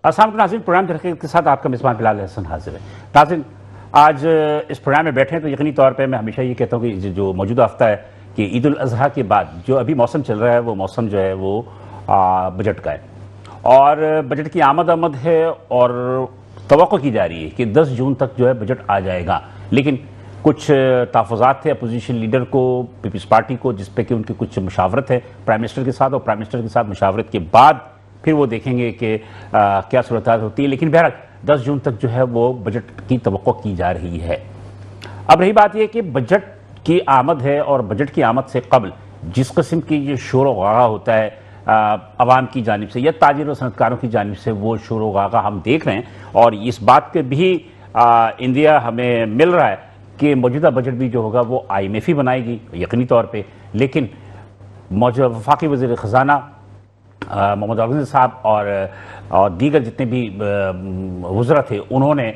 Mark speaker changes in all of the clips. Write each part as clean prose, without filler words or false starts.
Speaker 1: अस्सलाम वालेकुम नाज़रीन, प्रोग्राम हकीकत के साथ आपका मेज़बान बिलाल हसन हाजिर है। नाज़रीन, आज इस प्रोग्राम में बैठे हैं तो यकीनी तौर पे मैं हमेशा ये कहता हूँ कि जो मौजूदा हफ्ता है कि ईद उल अज़हा के बाद जो अभी मौसम चल रहा है वो मौसम जो है वो बजट का है और बजट की आमद है और तवक्को की जा रही है कि 10 जून तक जो है बजट आ जाएगा। लेकिन कुछ तहफ़्फ़ुज़ात थे अपोजिशन लीडर को, पीपल्स पार्टी को, जिस पे कि उनकी कुछ मुशावरत है प्राइम मिनिस्टर के साथ और प्राइम मिनिस्टर के साथ मुशावरत के बाद फिर वो देखेंगे कि क्या सूरत होती है। लेकिन बहरहाल 10 जून तक जो है वो बजट की तवक्को की जा रही है। अब रही बात यह कि बजट की आमद है और बजट की आमद से कबल जिस किस्म की ये शोर गागा होता है अवाम की जानिब से या ताजिर और सनतकारों की जानिब से, वो शोर गागा हम देख रहे हैं और इस बात पे भी इंडिया हमें मिल रहा है कि मौजूदा बजट भी जो होगा वो IMF ही बनाएगी यकीनी तौर पर। लेकिन मौजूदा वफाकी वज़ीर ख़जाना मोहम्मद अज़हर साहब और दीगर जितने भी वज़रा थे उन्होंने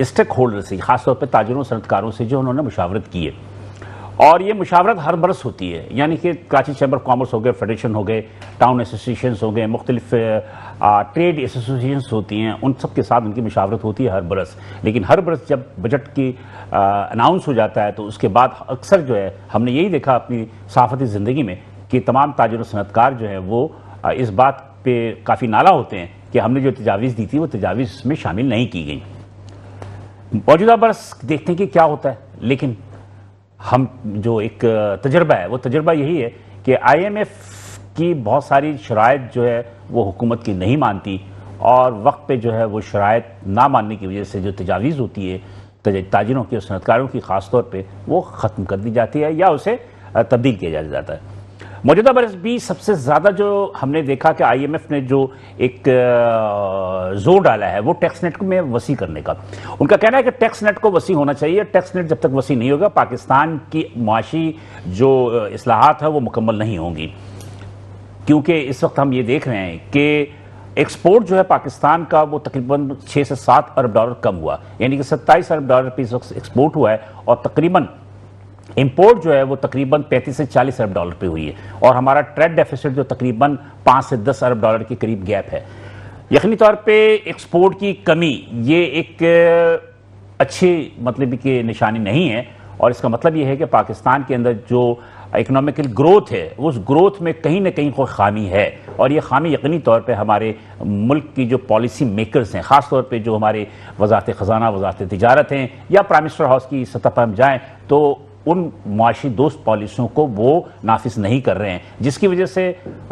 Speaker 1: स्टेक होल्डर से, खासतौर पर ताजिरों और सनतकारों से जो उन्होंने मुशावरत की है और ये मुशावरत हर बरस होती है। यानी कि कराची चैम्बर ऑफ कॉमर्स हो गए, फेडरेशन हो गए, टाउन एसोसिएशन हो गए, मुख्तलिफ ट्रेड एसोसिएशन होती हैं, उन सब के साथ उनकी मुशावरत होती है हर बरस। लेकिन हर बरस जब बजट की अनाउंस हो जाता है तो उसके बाद अक्सर जो है हमने यही देखा अपनी सहाफ़ती ज़िंदगी में कि तमाम ताजिर और सनतकार जो हैं वो इस बात पे काफ़ी नाला होते हैं कि हमने जो तजावीज़ दी थी वो तजावीज़ इसमें शामिल नहीं की गई। मौजूदा बरस देखते हैं कि क्या होता है। लेकिन हम जो एक तजर्बा है वो तजर्बा यही है कि IMF की बहुत सारी शराइत जो है वो हुकूमत की नहीं मानती और वक्त पे जो है वो शराइत ना मानने की वजह से जो तजावीज़ होती है ताजिरों की और सनतकारों की ख़ास तौर पे वो ख़त्म कर दी जाती है या उसे तब्दील किया जाता है। मौजूदा बरस भी सबसे ज़्यादा जो हमने देखा कि IMF ने जो एक जोर डाला है वो टैक्स नेट में वसी करने का। उनका कहना है कि टैक्स नेट को वसी होना चाहिए। टैक्स नेट जब तक वसी नहीं होगा पाकिस्तान की माशी जो इस्लाहात है वो मुकम्मल नहीं होंगी, क्योंकि इस वक्त हम ये देख रहे हैं कि एक्सपोर्ट जो है पाकिस्तान का वो तकरीबन 6 से 7 अरब डॉलर कम हुआ, यानी कि 27 अरब डॉलर पे इस वक्त एक्सपोर्ट हुआ है और तकरीबन इंपोर्ट जो है वो तकरीबन 35 से 40 अरब डॉलर पे हुई है और हमारा ट्रेड डेफिसिट जो तकरीबन 5 से 10 अरब डॉलर के करीब गैप है। यकीनी तौर पे एक्सपोर्ट की कमी ये एक अच्छी मतलब की निशानी नहीं है और इसका मतलब ये है कि पाकिस्तान के अंदर जो इकोनॉमिकल ग्रोथ है उस ग्रोथ में कहीं ना कहीं कोई खामी है और ये खामी यकीनी तौर पे हमारे मुल्क की जो पॉलिसी मेकर्स हैं, ख़ास तौर पे जो हमारे वज़ारत ख़जाना, वज़ारत तिजारत हैं या प्राइम मिनिस्टर हाउस की सतह पर हम जाएँ तो उन मुआशी दोस्त पॉलिसियों को वो नाफिज नहीं कर रहे हैं, जिसकी वजह से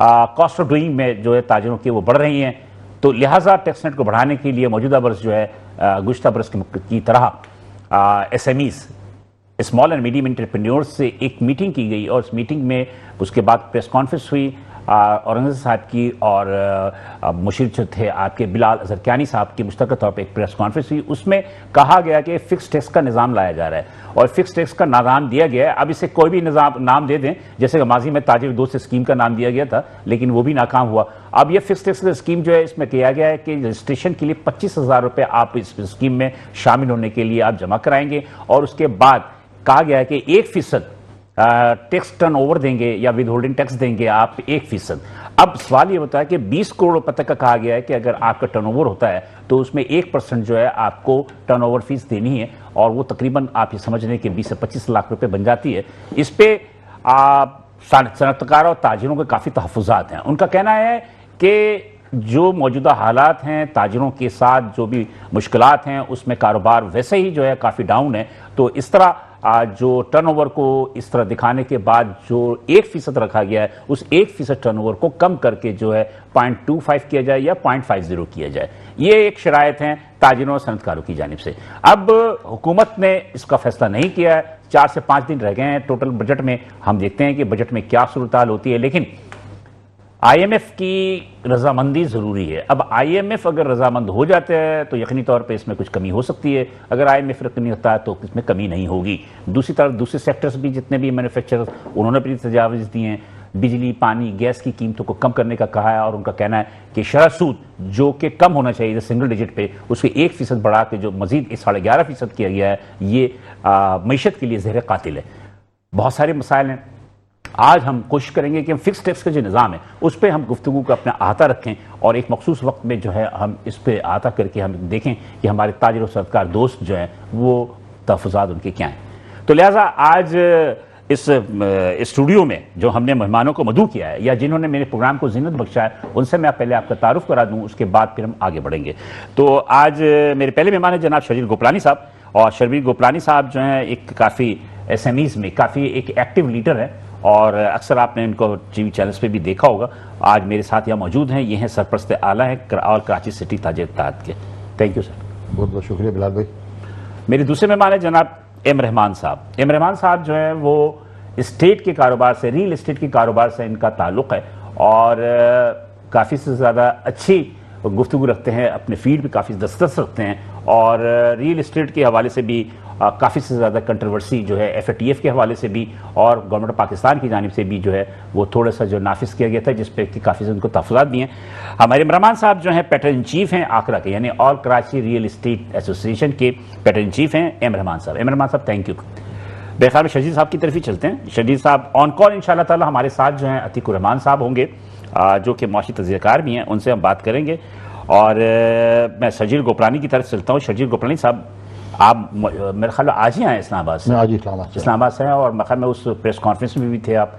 Speaker 1: कॉस्ट ऑफ डूइंग में जो है ताजिरों की वो बढ़ रही हैं। तो लिहाजा टैक्स नेट को बढ़ाने के लिए मौजूदा बरस जो है गुज़श्ता बरस की तरह SMEs, small and medium entrepreneurs से एक मीटिंग की गई और उस मीटिंग में उसके बाद प्रेस कॉन्फ्रेंस हुई औरंगज़ेब साहब की और मुशीर जो थे आपके बिलाल अज़रक्यानी साहब की मुश्तरका तौर पर एक प्रेस कॉन्फ्रेंस हुई। उसमें कहा गया कि फिक्स टैक्स का निज़ाम लाया जा रहा है और फिक्स टैक्स का नाम दिया गया है। अब इसे कोई भी नाम दे दें, जैसे माजी में ताजिर दोस्त स्कीम का नाम दिया गया था लेकिन वो भी नाकाम हुआ। अब ये फिक्स टैक्स स्कीम जो है इसमें किया गया है कि रजिस्ट्रेशन के लिए 25,000 रुपये आप इस स्कीम में शामिल होने के लिए आप जमा कराएंगे और उसके बाद कहा गया है कि 1% टैक्स टर्न ओवर देंगे या विद होल्डिंग टैक्स देंगे आप 1%। अब सवाल ये होता है कि 20 करोड़ रुपए तक का कहा गया है कि अगर आपका टर्नओवर होता है तो उसमें 1% जो है आपको टर्नओवर फीस देनी है और वो तकरीबन आप ये समझ लें कि 20 से 25 लाख रुपए बन जाती है। इस पे सनतकार और ताजिरों के काफ़ी तहफ़्फ़ुज़ात हैं। उनका कहना है कि जो मौजूदा हालात हैं ताजिरों के साथ जो भी मुश्किलात हैं उसमें कारोबार वैसे ही जो है काफ़ी डाउन है। तो इस तरह जो टर्नओवर को इस तरह दिखाने के बाद जो 1% रखा गया है उस 1% टर्नओवर को कम करके जो है 0.25 किया जाए या 0.50 किया जाए। ये एक शराइत हैं ताजिरों और सनतकारों की जानिब से। अब हुकूमत ने इसका फैसला नहीं किया है, 4 से 5 दिन रह गए हैं टोटल बजट में। हम देखते हैं कि बजट में क्या सूरत हाल होती है, लेकिन IMF की रजामंदी ज़रूरी है। अब IMF अगर रजामंद हो जाते हैं तो यकीनी तौर पे इसमें कुछ कमी हो सकती है, अगर IMF नहीं होता है तो इसमें कमी नहीं होगी। दूसरी तरफ दूसरे सेक्टर्स भी जितने भी मैन्युफैक्चरर्स उन्होंने भी तजावीज़ दिए हैं, बिजली, पानी, गैस की कीमतों को कम करने का कहा है और उनका कहना है कि शरह सूद जो कि कम होना चाहिए सिंगल डिजिट पे उसके 1% बढ़ा के जो मजीद 11.5% किया गया है, ये मीशत के लिए ज़हर कातिल है। बहुत सारे मसाइल हैं आज हम कोशिश करेंगे कि हम फिक्स टैक्स का जो निज़ाम है उस पर हम गुफ्तगू को अपना अहाता रखें और एक मखसूस वक्त में जो है हम इस पर अहाता करके हम देखें कि हमारे ताजिर और सरकार दोस्त जो हैं वो तहफ़्फ़ुज़ात उनके क्या हैं। तो लिहाजा आज इस स्टूडियो में जो हमने मेहमानों को मदऊ किया है या जिन्होंने मेरे प्रोग्राम को ज़ीनत बख्शा है उनसे मैं पहले आपका तारुफ करा दूं, उसके बाद फिर हम आगे बढ़ेंगे। तो आज मेरे पहले मेहमान है जनाब शर्जील गोपलानी साहब, और शर्जील गोपलानी साहब जो हैं एक काफ़ी SMEs में काफ़ी एक एक्टिव लीडर है और अक्सर आपने इनको TV चैनल्स पे भी देखा होगा। आज मेरे साथ यहाँ मौजूद हैं, ये हैं सरपरस्त आला हैं और कराची सिटी ताजिर इत्तेहाद के। Thank you sir.
Speaker 2: बहुत बहुत शुक्रिया बिलाल भाई। मेरे
Speaker 1: दूसरे मेहमान है जनाब एम रहमान साहब। एम रहमान साहब जो है वो स्टेट के कारोबार से, रियल एस्टेट के कारोबार से इनका ताल्लुक़ है और काफ़ी से ज़्यादा अच्छी गुफ्तगू रखते हैं, अपने फील्ड पे काफ़ी दस्तरस रखते हैं और रियल एस्टेट के हवाले से भी काफ़ी से ज़्यादा कंट्रोवर्सी जो है FATF के हवाले से भी और गवर्नमेंट ऑफ पाकिस्तान की जानिब से भी जो है वो थोड़ा सा जो नाफिज किया गया था, जिस पर कि काफ़ी से उनको तहफ़्फ़ुज़ात भी हैं। हमारे रहमान साहब जो हैं पैटर्न चीफ हैं आकरा के, यानी all Karachi real estate association के पैटर्न चीफ हैं एम रहमान साहब। एम रहमान साहब थैंक यू। बेख्याल में शर्जील साहब की तरफ ही चलते हैं। शर्जील साहब ऑन कॉल इंशाअल्लाह ताला हमारे साथ जो हैं अतीकुर रहमान साहब होंगे जो कि माशी तज़कियाकार भी हैं, उनसे हम बात करेंगे। और मैं शर्जील गोपलानी की तरफ चलता हूँ। शर्जील गोपलानी साहब आप मेरे ख्याल आज ही आए इस्लामाबाद से?
Speaker 2: आज
Speaker 1: इस्लामाबाद से हैं और मैं ख्याल में उस प्रेस कॉन्फ्रेंस में भी थे आप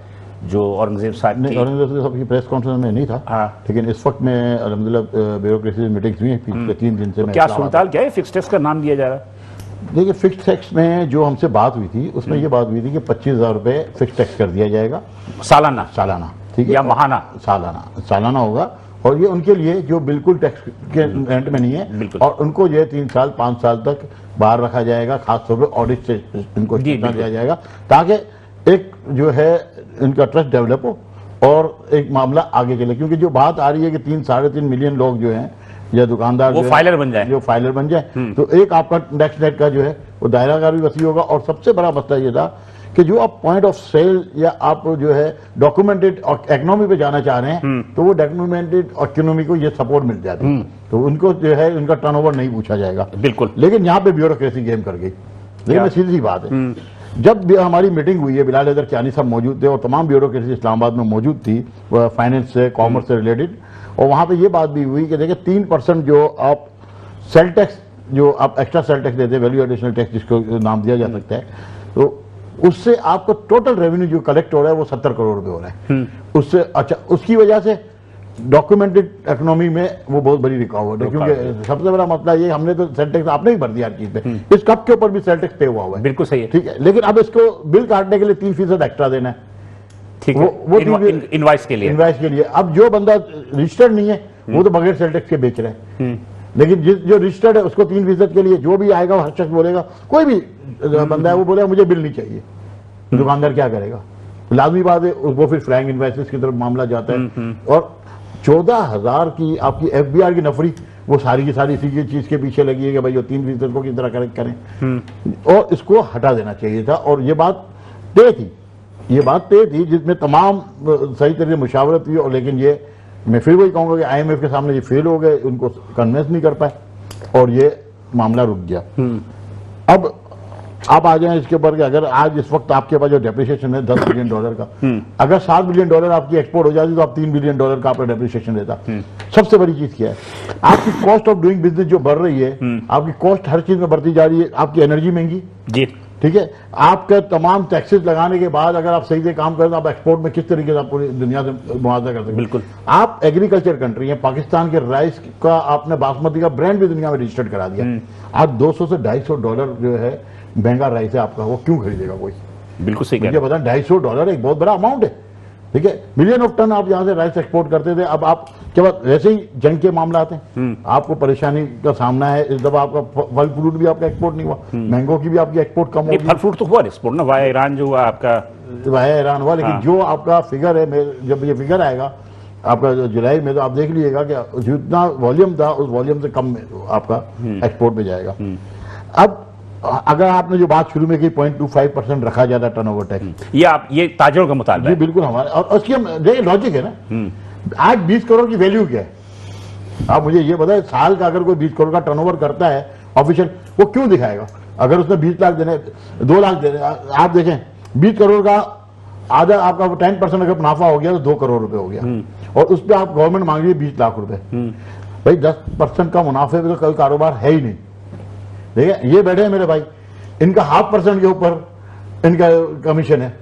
Speaker 1: जो औरंगजेब साहब
Speaker 2: की प्रेस कॉन्फ्रेंस में नहीं था। हाँ। लेकिन इस वक्त में अल्हम्दुलिल्लाह ब्यूरोक्रेसी मीटिंग्स हुई हैं पिछले 3 दिन से।
Speaker 1: क्या सूरत क्या है? फिक्स टैक्स का नाम दिया जा रहा है।
Speaker 2: देखिए फिक्स टैक्स में जो हमसे बात हुई थी उसमें ये बात हुई थी कि 25,000 रुपये फिक्स टैक्स कर दिया जाएगा सालाना, ठीक है,
Speaker 1: या महाना?
Speaker 2: सालाना होगा। और ये उनके लिए जो बिल्कुल टैक्स के रेंट में नहीं है और उनको ये 3 साल 5 साल तक बाहर रखा जाएगा, खासतौर पर ऑडिट से इनको दिया जाएगा ताकि एक जो है इनका ट्रस्ट डेवलप हो और एक मामला आगे चले। क्योंकि जो बात आ रही है कि 3-3.5 मिलियन लोग जो हैं या दुकानदार
Speaker 1: वो फाइलर बन जाए,
Speaker 2: तो एक आपका टैक्स नेट का जो है वो दायरा भी वसी होगा। और सबसे बड़ा मसला ये था कि जो आप पॉइंट ऑफ सेल या आप जो है डॉक्यूमेंटेड इकोनॉमी पे जाना चाह रहे हैं तो वो डॉक्यूमेंटेड इकोनॉमी को ये सपोर्ट मिल जाती है, तो उनको जो है उनका टर्नओवर नहीं पूछा जाएगा।
Speaker 1: बिल्कुल।
Speaker 2: लेकिन यहाँ पे ब्यूरोक्रेसी गेम कर गई। लेकिन सीधी बात है, जब भी हमारी मीटिंग हुई है बिलाल हैदर कियानी साहब मौजूद थे और तमाम ब्यूरोक्रेसी इस्लामाबाद में मौजूद थी फाइनेंस से, कॉमर्स से रिलेटेड, और वहां पे ये बात भी हुई कि देखिए 3% जो आप सेल टैक्स जो आप एक्स्ट्रा सेल टैक्स देते हैं, वैल्यू एडिशनल टैक्स जिसको नाम दिया जा सकता है, तो उससे आपको टोटल रेवेन्यू जो कलेक्ट हो रहा है वो 70 करोड़ रुपए हो रहा है। उससे अच्छा उसकी वजह से डॉक्यूमेंटेड इकोनॉमी में वो बहुत बड़ी रुकावट है। क्योंकि सबसे बड़ा मसला ये हमने तो सेल टैक्स आपने ही भर दिया हर चीज पे, इस कप के ऊपर भी सेल टैक्स पे हुआ है।
Speaker 1: बिल्कुल सही है,
Speaker 2: ठीक है। लेकिन अब इसको बिल काटने के लिए 3% एक्स्ट्रा देना है,
Speaker 1: ठीक है, वो इनवाइस के लिए।
Speaker 2: अब जो बंदा रजिस्टर्ड नहीं है वो तो बगैर सेल टैक्स के बेच रहे हैं, लेकिन जो रजिस्टर्ड है उसको 3% के लिए जो भी आएगा हर शख्स बोलेगा, कोई भी बंदा है वो बोलेगा मुझे बिल नहीं चाहिए। दुकानदार क्या करेगा? लाजमी बात है वो फिर फ्लैंग इन्वेस्टर्स की तरफ मामला जाता है। और 14,000 की आपकी FBR की नफरी वो सारी की सारी इसी की चीज के पीछे लगी है कि भाई 3% को किस तरह करेक्ट करें और इसको हटा देना चाहिए था। और ये बात तय थी जिसमें तमाम सही तरह से मुशावरत हुई। और लेकिन ये मैं फिर वही कहूंगा कि IMF के सामने ये फेल हो गए, उनको कन्विंस नहीं कर पाए और ये मामला रुक गया। अब आप आ जाए इसके ऊपर कि अगर आज इस वक्त आपके पास जो डेप्रिसिएशन है $10 बिलियन का, अगर $7 बिलियन आपकी एक्सपोर्ट हो जाती तो आप $3 बिलियन का आपका डेप्रिसिएशन देता। सबसे बड़ी चीज क्या है? आपकी कॉस्ट ऑफ डूइंग बिजनेस जो बढ़ रही है, आपकी कॉस्ट हर चीज में बढ़ती जा रही है, आपकी एनर्जी महंगी जी, ठीक है, आपके तमाम टैक्सेस लगाने के बाद अगर आप सही से काम करें तो आप एक्सपोर्ट में किस तरीके से आप पूरी दुनिया से मुआवजा कर सकते हैं।
Speaker 1: बिल्कुल।
Speaker 2: आप एग्रीकल्चर कंट्री है, पाकिस्तान के राइस का आपने बासमती का ब्रांड भी दुनिया में रजिस्टर्ड करा दिया। आज $200 से $250 जो है महंगा राइस है आपका, वो क्यों खरीदेगा कोई?
Speaker 1: बिल्कुल सही
Speaker 2: मुझे बता, $250 एक बहुत बड़ा अमाउंट है, ठीक है। मिलियन ऑफ टन आप यहाँ से राइस एक्सपोर्ट करते थे, अब आप के बाद वैसे ही जंग के मामला आते हैं, आपको परेशानी का सामना है। इस दफा आपका फल फ्रूट भी आपका एक्सपोर्ट नहीं हुआ, मैंगो की भी आपकी एक्सपोर्ट कम हो गई।
Speaker 1: फल फ्रूट तो हुआ एक्सपोर्ट ना, वाया ईरान जो हुआ आपका,
Speaker 2: वाया ईरान हुआ, लेकिन जो आपका फिगर है, जब ये फिगर आएगा आपका जुलाई में, तो आप देख लीजिएगा कि जितना वॉल्यूम था उस वॉल्यूम से कम आपका एक्सपोर्ट में जाएगा। अब अगर आपने जो बात शुरू में की 0.25% रखा जाता टर्नओवर टैक्स,
Speaker 1: ये ताजरों का मुतालबा है।
Speaker 2: बिल्कुल हमारे, और उसकी देखिए लॉजिक है ना, आज 20 करोड़ की वैल्यू क्या है? आप मुझे ये बताएं, साल का अगर कोई 20 करोड़ का टर्नओवर करता है ऑफिशियल, वो क्यों दिखाएगा? अगर उसने 20 लाख देने, 2 लाख देने, आप देखें 20 करोड़ का आधा आपका 10% अगर मुनाफा हो गया तो 2 करोड़ रुपए हो गया, और उस पर आप गवर्नमेंट मांग रही है 20 लाख रुपए। भाई 10% का मुनाफे पे तो कोई कारोबार है ही नहीं। देखिए ये बैठे हैं मेरे भाई, इनका 0.5% के ऊपर इनका कमीशन है,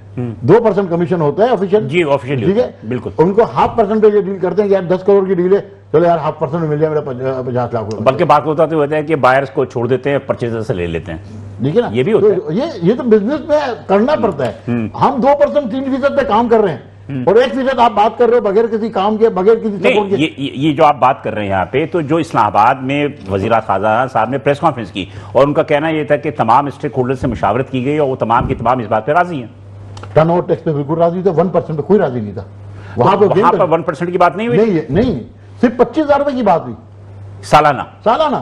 Speaker 2: 2% कमीशन होता है ऑफिशियल
Speaker 1: जी, ऑफिशियल,
Speaker 2: ठीक है,
Speaker 1: बिल्कुल।
Speaker 2: उनको 0.5% पे ये डील करते हैं कि यार 10 करोड़ की डील है, चलो यार 0.5% मिल जाए मेरा 50 लाख रुपए।
Speaker 1: बल्कि बात होता तो है कि बायर्स को छोड़ देते हैं, परचेजर से ले लेते हैं।
Speaker 2: देखिए ना,
Speaker 1: ये भी होता
Speaker 2: तो ये तो बिजनेस में करना पड़ता है। हम 2% 3% पे काम कर रहे हैं, और 1% आप बात कर रहे हो बगैर किसी काम के, बगैर किसी सपोर्ट
Speaker 1: नहीं,
Speaker 2: के।
Speaker 1: ये जो आप बात कर रहे हैं यहाँ पे, तो जो इस्लामाबाद में वजीर खाजा साहब ने प्रेस कॉन्फ्रेंस की और उनका कहना यह था कि तमाम स्टेक होल्डर से मुशावरत की गई और वो तमाम की तमाम इस बात पे राजी हैं।
Speaker 2: टर्न ओवर टैक्स पे बिल्कुल राजी थे, 1% पे कोई राजी नहीं था। वहां
Speaker 1: तो वहां पर 1% की बात नहीं हुई,
Speaker 2: नहीं, सिर्फ 25,000 रुपए की बात हुई सालाना,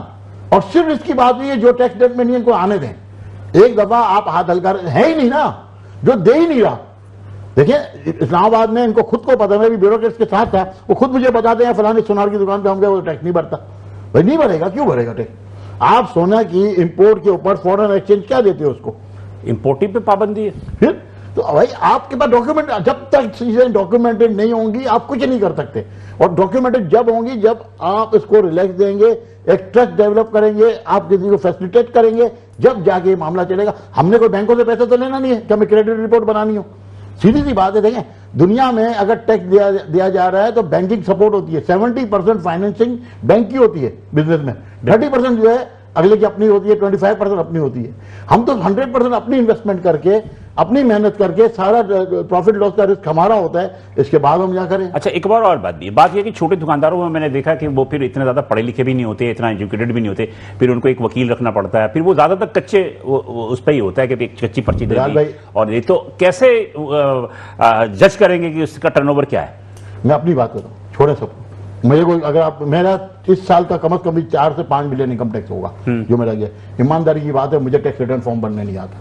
Speaker 2: और सिर्फ इसकी बात हुई है जो टैक्स डेट में नहीं इनको आने दें। एक दफा आप हाथ हल्का है ही नहीं ना, जो दे ही नहीं रहा। देखिए इस्लामाबाद में इनको खुद को पता, मैं भी ब्यूरोक्रेट्स के साथ था, वो खुद मुझे बताते हैं फलाने सोनार की दुकान पे हम गए, वो टैक्स नहीं भरता। भाई नहीं भरेगा, क्यों भरेगा टैक्स? आप सोना की इंपोर्ट के ऊपर फॉरेन एक्सचेंज क्या देते हो उसको?
Speaker 1: इंपोर्टिंग पे पाबंदी है।
Speaker 2: फिर तो भाई आपके पास डॉक्यूमेंट, जब तक चीजें डॉक्यूमेंटेड नहीं होंगी आप कुछ नहीं कर सकते, और डॉक्यूमेंटेड जब होंगी जब आप इसको रिलैक्स देंगे, एक ट्रस्ट डेवलप करेंगे, आप किसी को फैसिलिटेट करेंगे, जब जाके ये मामला चलेगा। हमने कोई बैंकों से पैसा तो लेना नहीं है कि हमें क्रेडिट रिपोर्ट बनानी हो, सीधी सी बात है। देखें दुनिया में अगर टैक्स दिया जा रहा है तो बैंकिंग सपोर्ट होती है, 70% फाइनेंसिंग बैंक की होती है बिजनेस में, 30% जो है अगले की अपनी होती है, 25% अपनी होती है। हम तो 100% अपनी इन्वेस्टमेंट करके, अपनी मेहनत करके सारा प्रॉफिट लॉस का रिस्क हमारा होता है, इसके बाद हम क्या करें।
Speaker 1: अच्छा, एक बार और बात भी, बात यह कि छोटे दुकानदारों में मैंने देखा कि वो फिर इतने ज्यादा पढ़े लिखे भी नहीं होते, इतना एजुकेटेड भी नहीं होते, फिर उनको एक वकील रखना पड़ता है, फिर वो ज्यादातर कच्चे उस पर ही होता है कि एक कच्ची पर्ची दे दी, और ये तो कैसे जज करेंगे कि उसका टर्नओवर क्या है?
Speaker 2: मैं अपनी बात कर रहा हूँ, छोड़े सब। मेरे को अगर आप, मेरा इस साल का कम से कम 4 से 5 मिलियन इनकम टैक्स होगा जो मेरा ये, ईमानदारी की बात है, मुझे टैक्स रिटर्न फॉर्म भरने नहीं आता।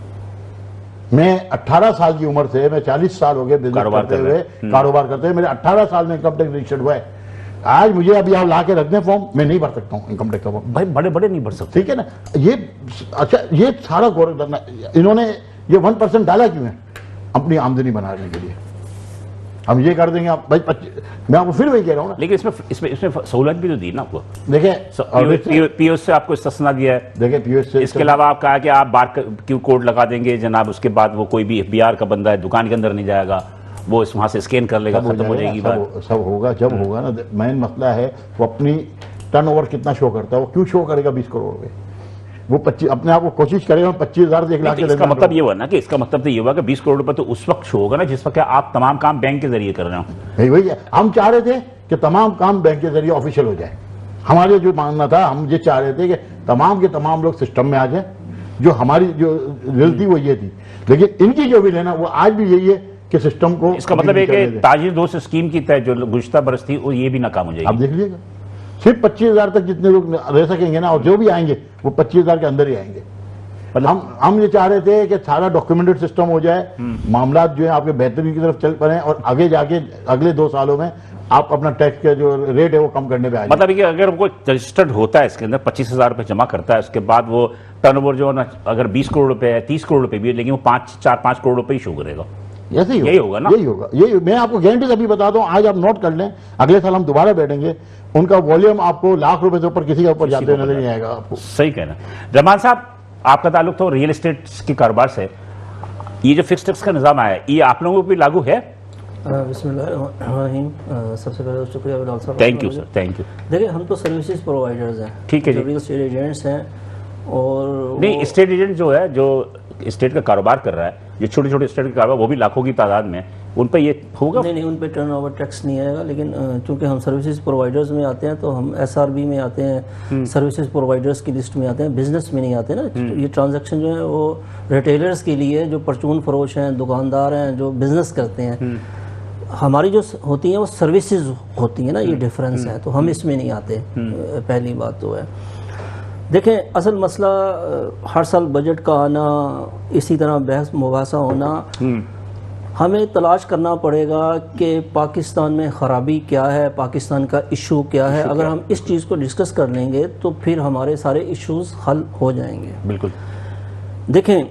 Speaker 2: मैं 18 साल की उम्र से, मैं 40 साल हो गए बिजनेस करते हुए, कारोबार करते हुए, मेरे 18 साल में इनकम टैक्स रजिस्टर्ड हुआ है। आज मुझे अभी आप ला के रख दें फॉर्म, मैं नहीं भर सकता हूँ इनकम टैक्स का फॉर्म।
Speaker 1: भाई बड़े बड़े नहीं भर सकते,
Speaker 2: ठीक है ना। ये अच्छा, ये सारा गौरव करना, इन्होंने ये 1% डाला क्यों है? अपनी आमदनी बनाने के लिए। हम ये कर देंगे आप भाई, मैं आपको फिर वही कह रहा हूँ ना।
Speaker 1: लेकिन इसमें सहूलत भी तो दी ना आपको।
Speaker 2: देखिए
Speaker 1: पीओएस से आपको इस्तेस्ना दिया है,
Speaker 2: देखिए पीओएस से,
Speaker 1: इसके अलावा आप कहा कि आप बार क्यू कोड लगा देंगे जनाब, उसके बाद वो कोई भी एफबीआर का बंदा है दुकान के अंदर नहीं जाएगा, वो वहां से स्कैन कर लेगा, खत्म हो जाएगी बात।
Speaker 2: सब होगा जब होगा ना। मेन मसला है वो अपनी टर्नओवर कितना शो करता है, वो क्यों शो करेगा 20 करोड़ रुपए? वो 25 अपने आप को कोशिश करेगा 25,000 से 1 लाख।
Speaker 1: इसका मतलब ये हुआ ना कि इसका मतलब तो ये हुआ कि 20 करोड़ रुपए तो उस वक्त शो होगा ना जिस वक्त आप तमाम काम बैंक के जरिए कर रहे हो।
Speaker 2: वही हम चाह रहे थे कि तमाम काम बैंक के जरिए ऑफिशियल हो जाए। हमारे जो मानना था, हम ये चाह रहे थे कि तमाम के तमाम लोग सिस्टम में आ जाए। जो हमारी जो दिल थी वो ये थी, लेकिन इनकी जो भी लेना वो आज भी यही है कि सिस्टम को।
Speaker 1: इसका मतलब है कि ताजिर दोस्त स्कीम की तहत जो गुज़श्ता बरस थी वो ये भी नाकाम हो जाएगी।
Speaker 2: आप देख लीजिएगा, सिर्फ 25,000 तक जितने लोग रह सकेंगे ना, और जो भी आएंगे वो 25,000 के अंदर ही आएंगे। हम ये चाह रहे थे कि सारा डॉक्यूमेंटेड सिस्टम हो जाए, मामला जो है आपके बेहतरी की तरफ चल पड़े, और आगे जाके अगले 2 सालों में आप अपना टैक्स का जो रेट है वो कम करने पे आ जाए।
Speaker 1: मतलब कि अगर वो रजिस्टर्ड होता है इसके अंदर 25,000 रुपए जमा करता है, उसके बाद वो टर्नओवर जो है ना, अगर 20 करोड़ रुपए है, 30 करोड़ रुपए भी है, लेकिन वो 4-5 करोड़ रुपए ही शो करेगा।
Speaker 2: यही होगा ना, यही होगा। यही मैं आपको गारंटी अभी बता दूं, आज आप नोट कर लें, अगले साल हम दोबारा बैठेंगे, उनका वॉल्यूम आपको लाख रुपए से ऊपर किसी के ऊपर जाते हुए नजर नहीं आएगा आपको।
Speaker 1: सही कहना। रहमान साहब, आपका ताल्लुक तो रियल एस्टेट के कारोबार से, ये जो फिक्स टैक्स का निजाम आया है ये आप लोगों को भी लागू है?
Speaker 3: बिस्मिल्लाहिर्रहमानिर्रहीम। सबसे पहले शुक्रिया बिलाल साहब,
Speaker 1: thank you sir, thank you.
Speaker 3: देखिए हम तो सर्विसेज प्रोवाइडर्स हैं,
Speaker 1: ठीक है जी,
Speaker 3: रियल एस्टेट एजेंट्स हैं। और
Speaker 1: नहीं, स्टेट एजेंट जो है, जो स्टेट का कारोबार कर रहा है, ये छोटे छोटे स्टेट का कारोबार, वो भी लाखों की तादाद में, उन पर ये होगा?
Speaker 3: नहीं, उन पर टर्न ओवर टैक्स नहीं आएगा, लेकिन चूंकि हम सर्विसेज प्रोवाइडर्स में आते हैं तो हम SRB में आते हैं, सर्विसेज प्रोवाइडर्स की लिस्ट में आते हैं, बिजनेस में नहीं आते ना। ये ट्रांजैक्शन जो है वो रिटेलर्स के लिए, जो परचून फरोश हैं, दुकानदार हैं, जो बिजनेस करते हैं, हमारी जो होती हैं वो सर्विसेज होती हैं ना, ये डिफरेंस है, तो हम इसमें नहीं आते। पहली बात तो है। देखें, असल मसला हर साल बजट का आना, इसी तरह बहस मुबासा होना, हमें तलाश करना पड़ेगा कि पाकिस्तान में ख़राबी क्या है, पाकिस्तान का इशू क्या है। अगर हम इस चीज़ को डिस्कस कर लेंगे तो फिर हमारे सारे इश्यूज हल हो जाएंगे।
Speaker 1: बिल्कुल।
Speaker 3: देखें,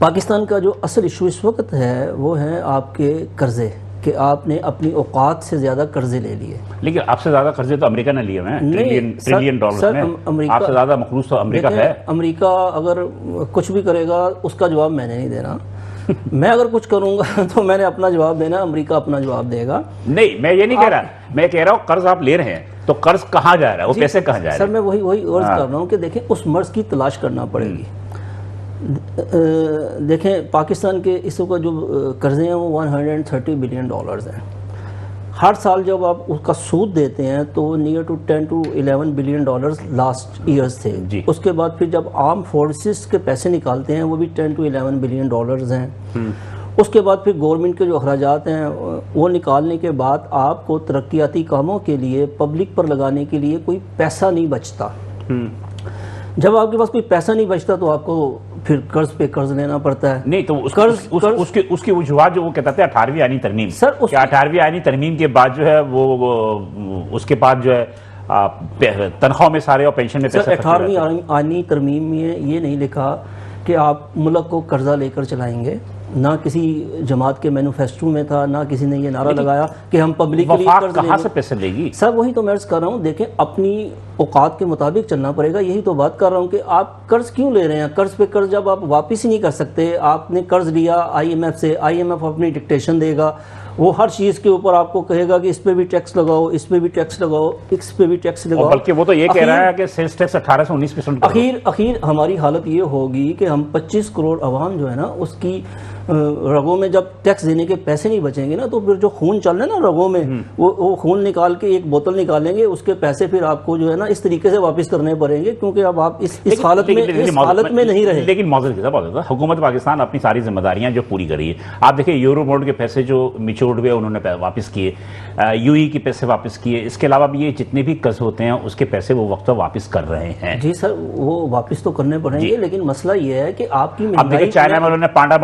Speaker 3: पाकिस्तान का जो असल इशू इस वक्त है वो है आपके कर्जे, कि आपने अपनी औकात से ज़्यादा कर्जे ले लिए।
Speaker 1: लेकिन आपसे ज़्यादा कर्जे तो अमेरिका ने लिए हुए हैं, ट्रिलियन डॉलर में। आपसे ज़्यादा मखरूज तो अमेरिका है।
Speaker 3: अमेरिका अगर कुछ भी करेगा उसका जवाब मैंने नहीं देना। मैं अगर कुछ करूंगा तो मैंने अपना जवाब देना, अमेरिका अपना जवाब देगा।
Speaker 1: नहीं, मैं ये नहीं कह रहा, मैं कह रहा हूँ कर्ज आप ले रहे हैं तो कर्ज कहाँ जा रहा है, वो पैसे कहाँ जा रहे हैं?
Speaker 3: सर मैं वही अर्ज कर रहा हूँ कि देखें उस मर्ज की तलाश करना पड़ेगी। देखें पाकिस्तान के इस वक्त जो कर्जे हैं वो 130 बिलियन डॉलर्स हैं। हर साल जब आप उसका सूद देते हैं तो near to 10 to 11 billion dollars last years थे। उसके बाद फिर जब आर्म फोर्सेस के पैसे निकालते हैं वो भी 10 to 11 बिलियन डॉलर्स हैं। उसके बाद फिर गवर्नमेंट के जो अखराजात हैं वो निकालने के बाद आपको तरक्याती कामों के लिए पब्लिक पर लगाने के लिए कोई पैसा नहीं बचता। जब आपके पास कोई पैसा नहीं बचता तो आपको फिर कर्ज पे कर्ज लेना पड़ता है।
Speaker 1: नहीं तो उसकी वजूहत जो वो कहता था 18वीं आईनी तरमीम, सर 18वीं आईनी तरमीम के बाद जो है वो उसके बाद जो है तनख्वाह में सारे और पेंशन में पैसा।
Speaker 3: 18वीं आईनी तरमीम में ये नहीं लिखा कि आप मुल्क को कर्जा लेकर चलाएंगे, ना किसी जमात के मैनिफेस्टो में था, ना किसी ने ये नारा लगाया कि हम पब्लिक के लिए कर्ज
Speaker 1: कहाँ से पैसे लेगी।
Speaker 3: सर वही तो मैं अर्ज कर रहा हूँ, देखें अपनी औकात के मुताबिक चलना पड़ेगा। यही तो बात कर रहा हूँ कि आप कर्ज क्यों ले रहे हैं। कर्ज पे कर्ज जब आप वापस ही नहीं कर सकते, आपने कर्ज लिया IMF से, IMF अपनी डिक्टेशन देगा, वो हर चीज़ के ऊपर आपको कहेगा कि इस पे भी टैक्स लगाओ, इस पे भी टैक्स लगाओ, इस पे भी टैक्स लगाओ।
Speaker 1: बल्कि वो तो ये कह रहा है कि सेल्स टैक्स 18 से 19%।
Speaker 3: आखिर हमारी हालत ये होगी कि हम 25 करोड़ आवाम जो है ना उसकी रगों में जब टैक्स देने के पैसे नहीं बचेंगे ना तो फिर जो खून चल रहा है ना रगों में वो खून निकाल के एक बोतल निकालेंगे, उसके पैसे फिर आपको जो है ना इस तरीके से वापस करने पड़ेंगे, क्योंकि अब आप इस हालत में नहीं रहे।
Speaker 1: लेकिन मौजूद किताब हुकूमत पाकिस्तान अपनी सारी जिम्मेदारियां जो पूरी कर रही है। आप देखिए यूरो बोर्ड के पैसे जो मिचोड़ हुए उन्होंने वापस किए, UAE के पैसे वापस किए, इसके अलावा भी ये जितने भी कर्ज होते हैं उसके पैसे वो वक्त वापस कर रहे हैं।
Speaker 3: जी सर वो वापस तो करने पड़ेंगे, लेकिन मसला ये है कि आपकी
Speaker 1: आप देखिए चाइना में उन्होंने पांडा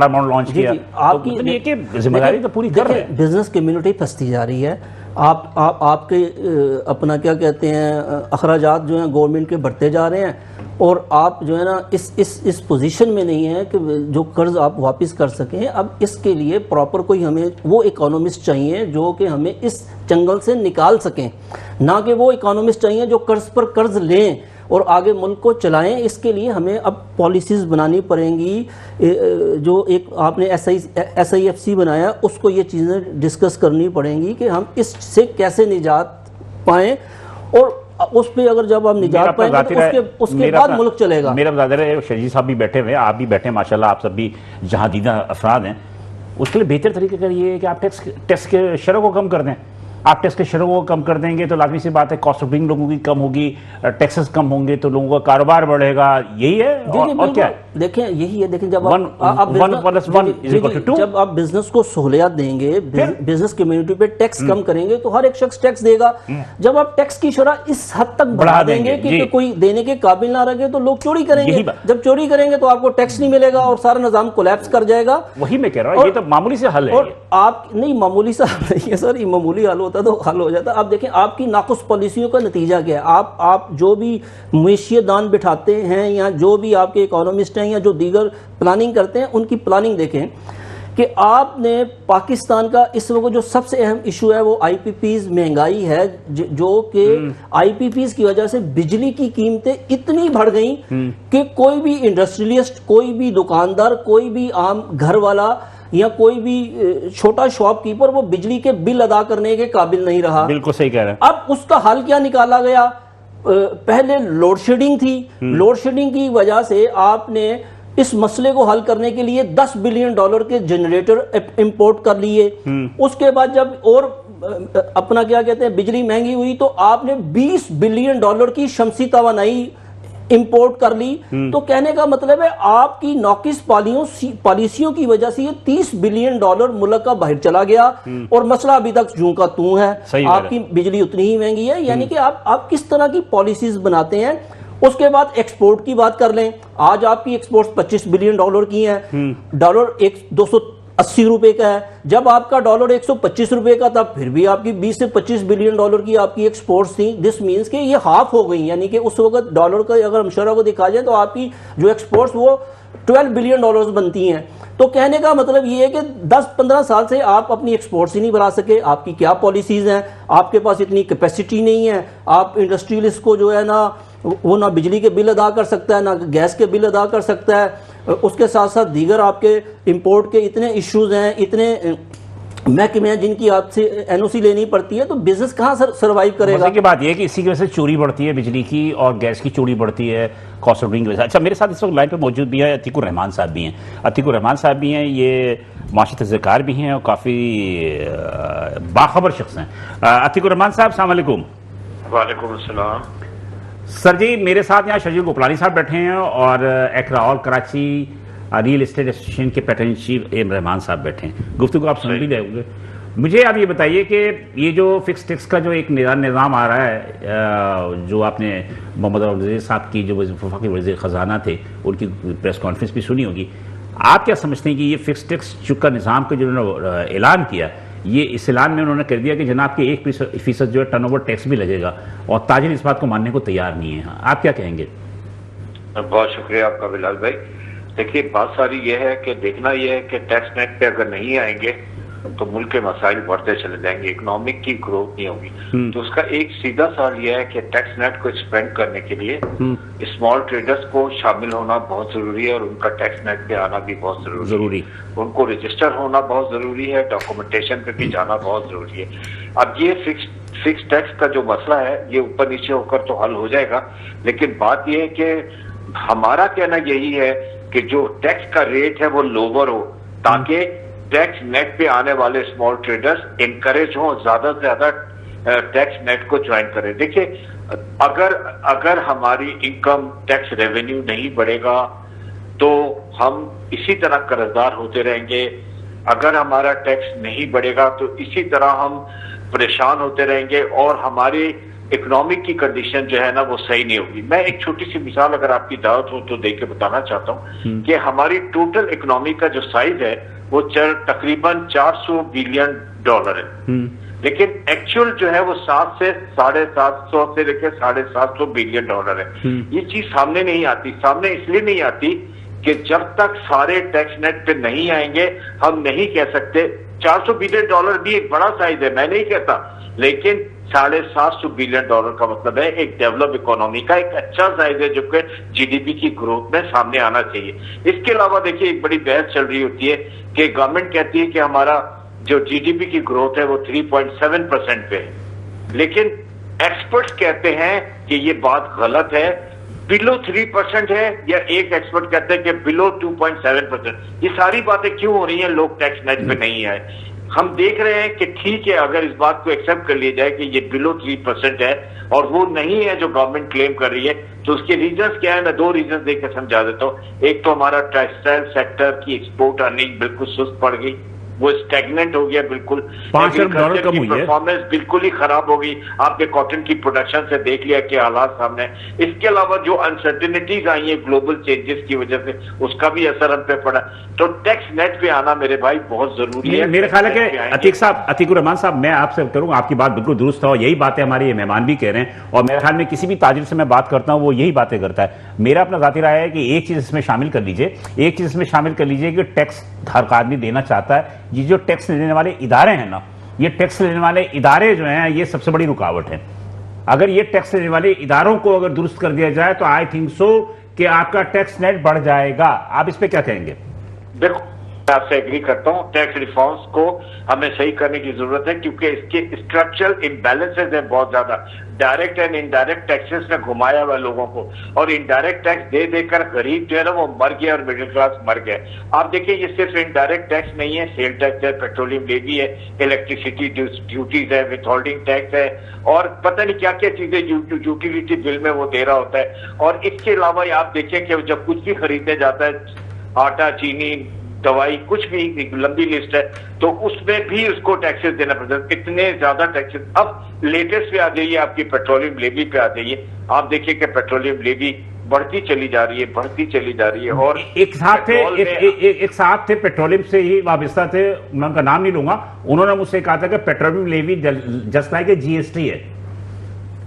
Speaker 1: बॉन्ड लॉन्च किया।
Speaker 3: आपकी
Speaker 1: तो जिम्मेदारी तो पूरी कर रहे हैं।
Speaker 3: बिजनेस कम्युनिटी फंसती जा रही है। आपके अपना क्या कहते हैं अखराजात जो हैं गवर्नमेंट के बढ़ते जा रहे हैं और आप जो है ना इस पोजीशन में नहीं है कि जो कर्ज आप वापस कर सकें। अब इसके लिए प्रॉपर कोई हमें वो इकोनॉमिस्ट चाहिए जो कि हमें इस जंगल से निकाल सकें, ना कि वो इकोनॉमिस्ट चाहिए जो कर्ज पर कर्ज लें और आगे मुल्क को चलाएं। इसके लिए हमें अब पॉलिसीज़ बनानी पड़ेंगी। जो एक आपने SIFC बनाया उसको ये चीज़ें डिस्कस करनी पड़ेंगी कि हम इससे कैसे निजात पाएँ, और उस पे अगर जब आप निजात पाएंगे तो उसके बाद मुल्क चलेगा।
Speaker 1: मेरा बजादर शजीद साहब भी बैठे हुए, आप भी बैठे हैं माशाल्लाह, आप सब भी जहां दीदा अफराद हैं। उसके लिए बेहतर तरीके का ये है कि आप टैक्स के शरह को कम कर दें। आप टैक्स के शरह को कम कर देंगे तो लाजमी सी बात है कॉस्ट ऑफ लिविंग लोगों की कम होगी, टैक्सेस कम होंगे तो लोगों का कारोबार बढ़ेगा। यही है और क्या है?
Speaker 3: देखें यही है। देखें जब जब आप बिजनेस को सहूलियत देंगे, बिजनेस कम्युनिटी पे टैक्स कम करेंगे तो हर एक शख्स टैक्स देगा। जब आप टैक्स की शरह इस हद तक बढ़ा देंगे कि कोई देने के काबिल ना रहे तो लोग चोरी करेंगे। जब चोरी करेंगे तो आपको टैक्स नहीं मिलेगा और सारा निजाम कोलैप्स कर जाएगा।
Speaker 1: वही मैं कह रहा हूँ, ये तो मामूली से हल है।
Speaker 3: और आप नहीं, मामूली सा हल नहीं है सर, ये मामूली हल तो हल हो जाता। आप देखें आपकी नाकुस पॉलिसियों का नतीजा क्या है। आप जो भी मवेशियदान बिठाते हैं या जो भी आपके इकोनॉमिस्ट हैं या जो दीगर प्लानिंग करते हैं उनकी प्लानिंग देखें कि आपने पाकिस्तान का इस वक्त जो सबसे अहम इशू है वो IPPs महंगाई है, जो कि IPPs की वजह से बिजली की कीमतें इतनी बढ़ गई कि कोई भी इंडस्ट्रियलिस्ट, कोई भी दुकानदार, कोई भी आम घर वाला या कोई भी छोटा शॉपकीपर वो बिजली के बिल अदा करने के काबिल नहीं रहा।
Speaker 1: बिल्कुल सही कह रहे हैं।
Speaker 3: अब उसका हल क्या निकाला गया? पहले लोड शेडिंग थी, लोड शेडिंग की वजह से आपने इस मसले को हल करने के लिए $10 बिलियन के जनरेटर इंपोर्ट कर लिए। उसके बाद जब और अपना क्या कहते हैं बिजली महंगी हुई तो आपने $20 बिलियन की शमसी तवानाई इंपोर्ट कर ली। तो कहने का मतलब है आपकी नौकिस पॉलिसियों की वजह से ये $30 बिलियन मुल्क का बाहर चला गया और मसला अभी तक जूं का तूं है। आपकी बिजली उतनी ही महंगी है। यानी कि आप किस तरह की पॉलिसीज बनाते हैं। उसके बाद एक्सपोर्ट की बात कर लें, आज आपकी एक्सपोर्ट $25 बिलियन की है। डॉलर 80 रुपए का है। जब आपका डॉलर 125 रुपए का था फिर भी आपकी 20 से 25 बिलियन डॉलर की आपकी एक्सपोर्ट्स थी। दिस मीन्स कि ये हाफ हो गई, यानी कि उस वक्त डॉलर का अगर हम शरह को दिखा जाए तो आपकी जो एक्सपोर्ट्स वो 12 बिलियन डॉलर्स बनती हैं। तो कहने का मतलब ये है कि 10-15 साल से आप अपनी एक्सपोर्ट्स ही नहीं बढ़ा सके। आपकी क्या पॉलिसीज हैं, आपके पास इतनी कैपेसिटी नहीं है। आप इंडस्ट्रियलिस्ट को जो है ना वो ना बिजली के बिल अदा कर सकता है, ना गैस के बिल अदा कर सकता है। उसके साथ साथ दीगर आपके इंपोर्ट के इतने इश्यूज हैं, इतने महकमे हैं जिनकी आपसे एनओसी लेनी पड़ती है, तो बिजनेस कहाँ सर्वाइव करेगा।
Speaker 1: की बात यह है कि इसी की वजह से चोरी बढ़ती है, बिजली की और गैस की चोरी बढ़ती है, कॉस्ट ऑफ लिविंग की वजह से। अच्छा, मेरे साथ इस वक्त लाइन पे मौजूद भी है अतीकुर रहमान साहब भी हैं। अतीकुर रहमान साहब भी हैं, ये माशी तजकार भी हैं और काफ़ी बाखबर शख्स हैं। अतीकुर रहमान साहब, अस्सलाम वालेकुम।
Speaker 4: वालेकुम अस्सलाम।
Speaker 1: सर जी, मेरे साथ यहाँ शजील गोपलानी साहब बैठे हैं और एकराओल कराची रियल एस्टेट एसोसिएशन के पैटर्न चीफ एम रहमान साहब बैठे हैं। गुफ्तगू आप सुन भी रहे होंगे। मुझे आप ये बताइए कि ये जो फिक्स टैक्स का जो एक निज़ाम आ रहा है, जो आपने मोहम्मद वज़ीर साहब की जो वफाकी वज़ीर ख़जाना थे उनकी प्रेस कॉन्फ्रेंस भी सुनी होगी, आप क्या समझते हैं कि ये फिक्स टैक्स का निज़ाम का जो उन्होंने ऐलान किया, ये इस ऐलान में उन्होंने कर दिया कि जनाब के 1% जो है टर्नओवर टैक्स भी लगेगा और ताजिर इस बात को मानने को तैयार नहीं है। आप क्या कहेंगे?
Speaker 4: बहुत शुक्रिया आपका बिलाल भाई। देखिए, बात सारी ये है कि देखना ये है कि टैक्स नेट पे अगर नहीं आएंगे तो मुल्क के मसाइल बढ़ते चले जाएंगे, इकोनॉमिक की ग्रोथ नहीं होगी। तो उसका एक सीधा सवाल यह है कि टैक्स नेट को एक्सपेंड करने के लिए स्मॉल ट्रेडर्स को शामिल होना बहुत जरूरी है और उनका टैक्स नेट पे आना भी बहुत जरूरी है। उनको रजिस्टर होना बहुत जरूरी है, डॉक्यूमेंटेशन पे भी जाना बहुत जरूरी है। अब ये फिक्स टैक्स का जो मसला है ये ऊपर नीचे होकर तो हल हो जाएगा, लेकिन बात यह है कि हमारा कहना यही है कि जो टैक्स का रेट है वो लोअर हो, ताकि टैक्स नेट पे आने वाले स्मॉल ट्रेडर्स इनकरेज हो, ज्यादा से ज्यादा टैक्स नेट को ज्वाइन करें। देखिए, अगर हमारी इनकम टैक्स रेवेन्यू नहीं बढ़ेगा तो हम इसी तरह कर्जदार होते रहेंगे। अगर हमारा टैक्स नहीं बढ़ेगा तो इसी तरह हम परेशान होते रहेंगे और हमारी इकोनॉमिक की कंडीशन जो है ना वो सही नहीं होगी। मैं एक छोटी सी मिसाल अगर आपकी दावत हो तो देके बताना चाहता हूँ कि हमारी टोटल इकोनॉमी का जो साइज है वो तकरीबन 400 बिलियन डॉलर है, लेकिन एक्चुअल जो है वो 7 से 750 से लेकर 750 बिलियन डॉलर है। ये चीज सामने नहीं आती। सामने इसलिए नहीं आती कि जब तक सारे टैक्स नेट पे नहीं आएंगे हम नहीं कह सकते। 400 बिलियन डॉलर भी एक बड़ा साइज है, मैं नहीं कहता, लेकिन 750 बिलियन डॉलर का मतलब है एक डेवलप इकोनॉमी का एक अच्छा साइज है जो कि जीडीपी की ग्रोथ में सामने आना चाहिए। इसके अलावा देखिए, एक बड़ी बहस चल रही होती है कि गवर्नमेंट कहती है कि हमारा जो जीडीपी की ग्रोथ है वो 3.7% पे है, लेकिन एक्सपर्ट्स कहते हैं कि ये बात गलत है, बिलो 3% है, या एक एक्सपर्ट कहते हैं कि बिलो 2.7%। ये सारी बातें क्यों हो रही हैं? लोग टैक्स नेट पे नहीं आए। हम देख रहे हैं कि ठीक है, अगर इस बात को एक्सेप्ट कर लिया जाए कि ये बिलो 3% है और वो नहीं है जो गवर्नमेंट क्लेम कर रही है, तो उसके रीजंस क्या है? मैं 2 रीजंस देकर समझा देता हूँ। एक तो हमारा टेक्सटाइल सेक्टर की एक्सपोर्ट अर्निंग बिल्कुल सुस्त पड़ गई, वो स्टैग्नेंट हो गया, बिल्कुल
Speaker 1: $5 अरब कम हुई है,
Speaker 4: परफॉर्मेंस बिल्कुल ही खराब हो गई। आपने कॉटन की प्रोडक्शन से देख लिया कि हालात सामने। इसके अलावा जो अनसर्टेनिटीज आई है ग्लोबल चेंजेस की वजह से, उसका भी असर हम पे पड़ा। तो टैक्स नेट पे आना मेरे भाई बहुत जरूरी है।
Speaker 1: मेरे ख्याल है कि अतीकुर रहमान साहब, मैं आपसे करूंगा, आपकी बात बिल्कुल दुरुस्त है और यही बातें हमारे ये मेहमान भी कह रहे हैं और मेरे ख्याल में किसी भी ताजिर से मैं बात करता हूं वो यही बातें करता है। मेरा अपना जाती राय है कि एक चीज इसमें शामिल कर लीजिए, कि टैक्स हर आदमी देना चाहता है। ये जो टैक्स लेने वाले इदारे हैं ना, ये टैक्स लेने वाले इदारे जो हैं ये सबसे बड़ी रुकावट है। अगर ये टैक्स लेने वाले इदारों को अगर दुरुस्त कर दिया जाए तो आई थिंक सो कि आपका टैक्स नेट बढ़ जाएगा। आप इस पे क्या कहेंगे?
Speaker 4: देखो, मैं आपसे एग्री करता हूँ, टैक्स रिफॉर्म्स को हमें सही करने की जरूरत है क्योंकि इसके स्ट्रक्चरल इम्बैलेंसेज है बहुत ज्यादा। डायरेक्ट एंड इनडायरेक्ट टैक्सेस ने घुमाया हुआ लोगों को, और इनडायरेक्ट टैक्स दे देकर गरीब जो है ना वो मर गया और मिडिल क्लास मर गया। आप देखिए, ये सिर्फ इनडायरेक्ट टैक्स नहीं है, सेल टैक्स है, पेट्रोलियम लेवी है, इलेक्ट्रिसिटी ड्यूटीज है, विथहोल्डिंग टैक्स है, और पता नहीं क्या क्या चीजें यूटिलिटी बिल में वो दे रहा होता है। और इसके अलावा आप देखिए कि जब कुछ भी खरीदने जाता है, आटा, चीनी, दवाई, कुछ भी, एक लंबी लिस्ट है, तो उसमें भी उसको टैक्सेस देना पड़ता है। इतने ज्यादा टैक्सेस। अब लेटेस्ट पे आ जाइए, आपकी पेट्रोलियम लेवी पे आ जाइए, आप देखिए कि पेट्रोलियम लेवी बढ़ती चली जा रही है, बढ़ती चली जा रही है। और
Speaker 1: एक साहब थे,
Speaker 4: पेट्रोल में-
Speaker 1: एक साहब थे, पेट्रोलियम से ही वाबस्ता थे, मैं उनका नाम नहीं लूंगा, उन्होंने मुझसे कहा था कि petroleum levy just like GST है।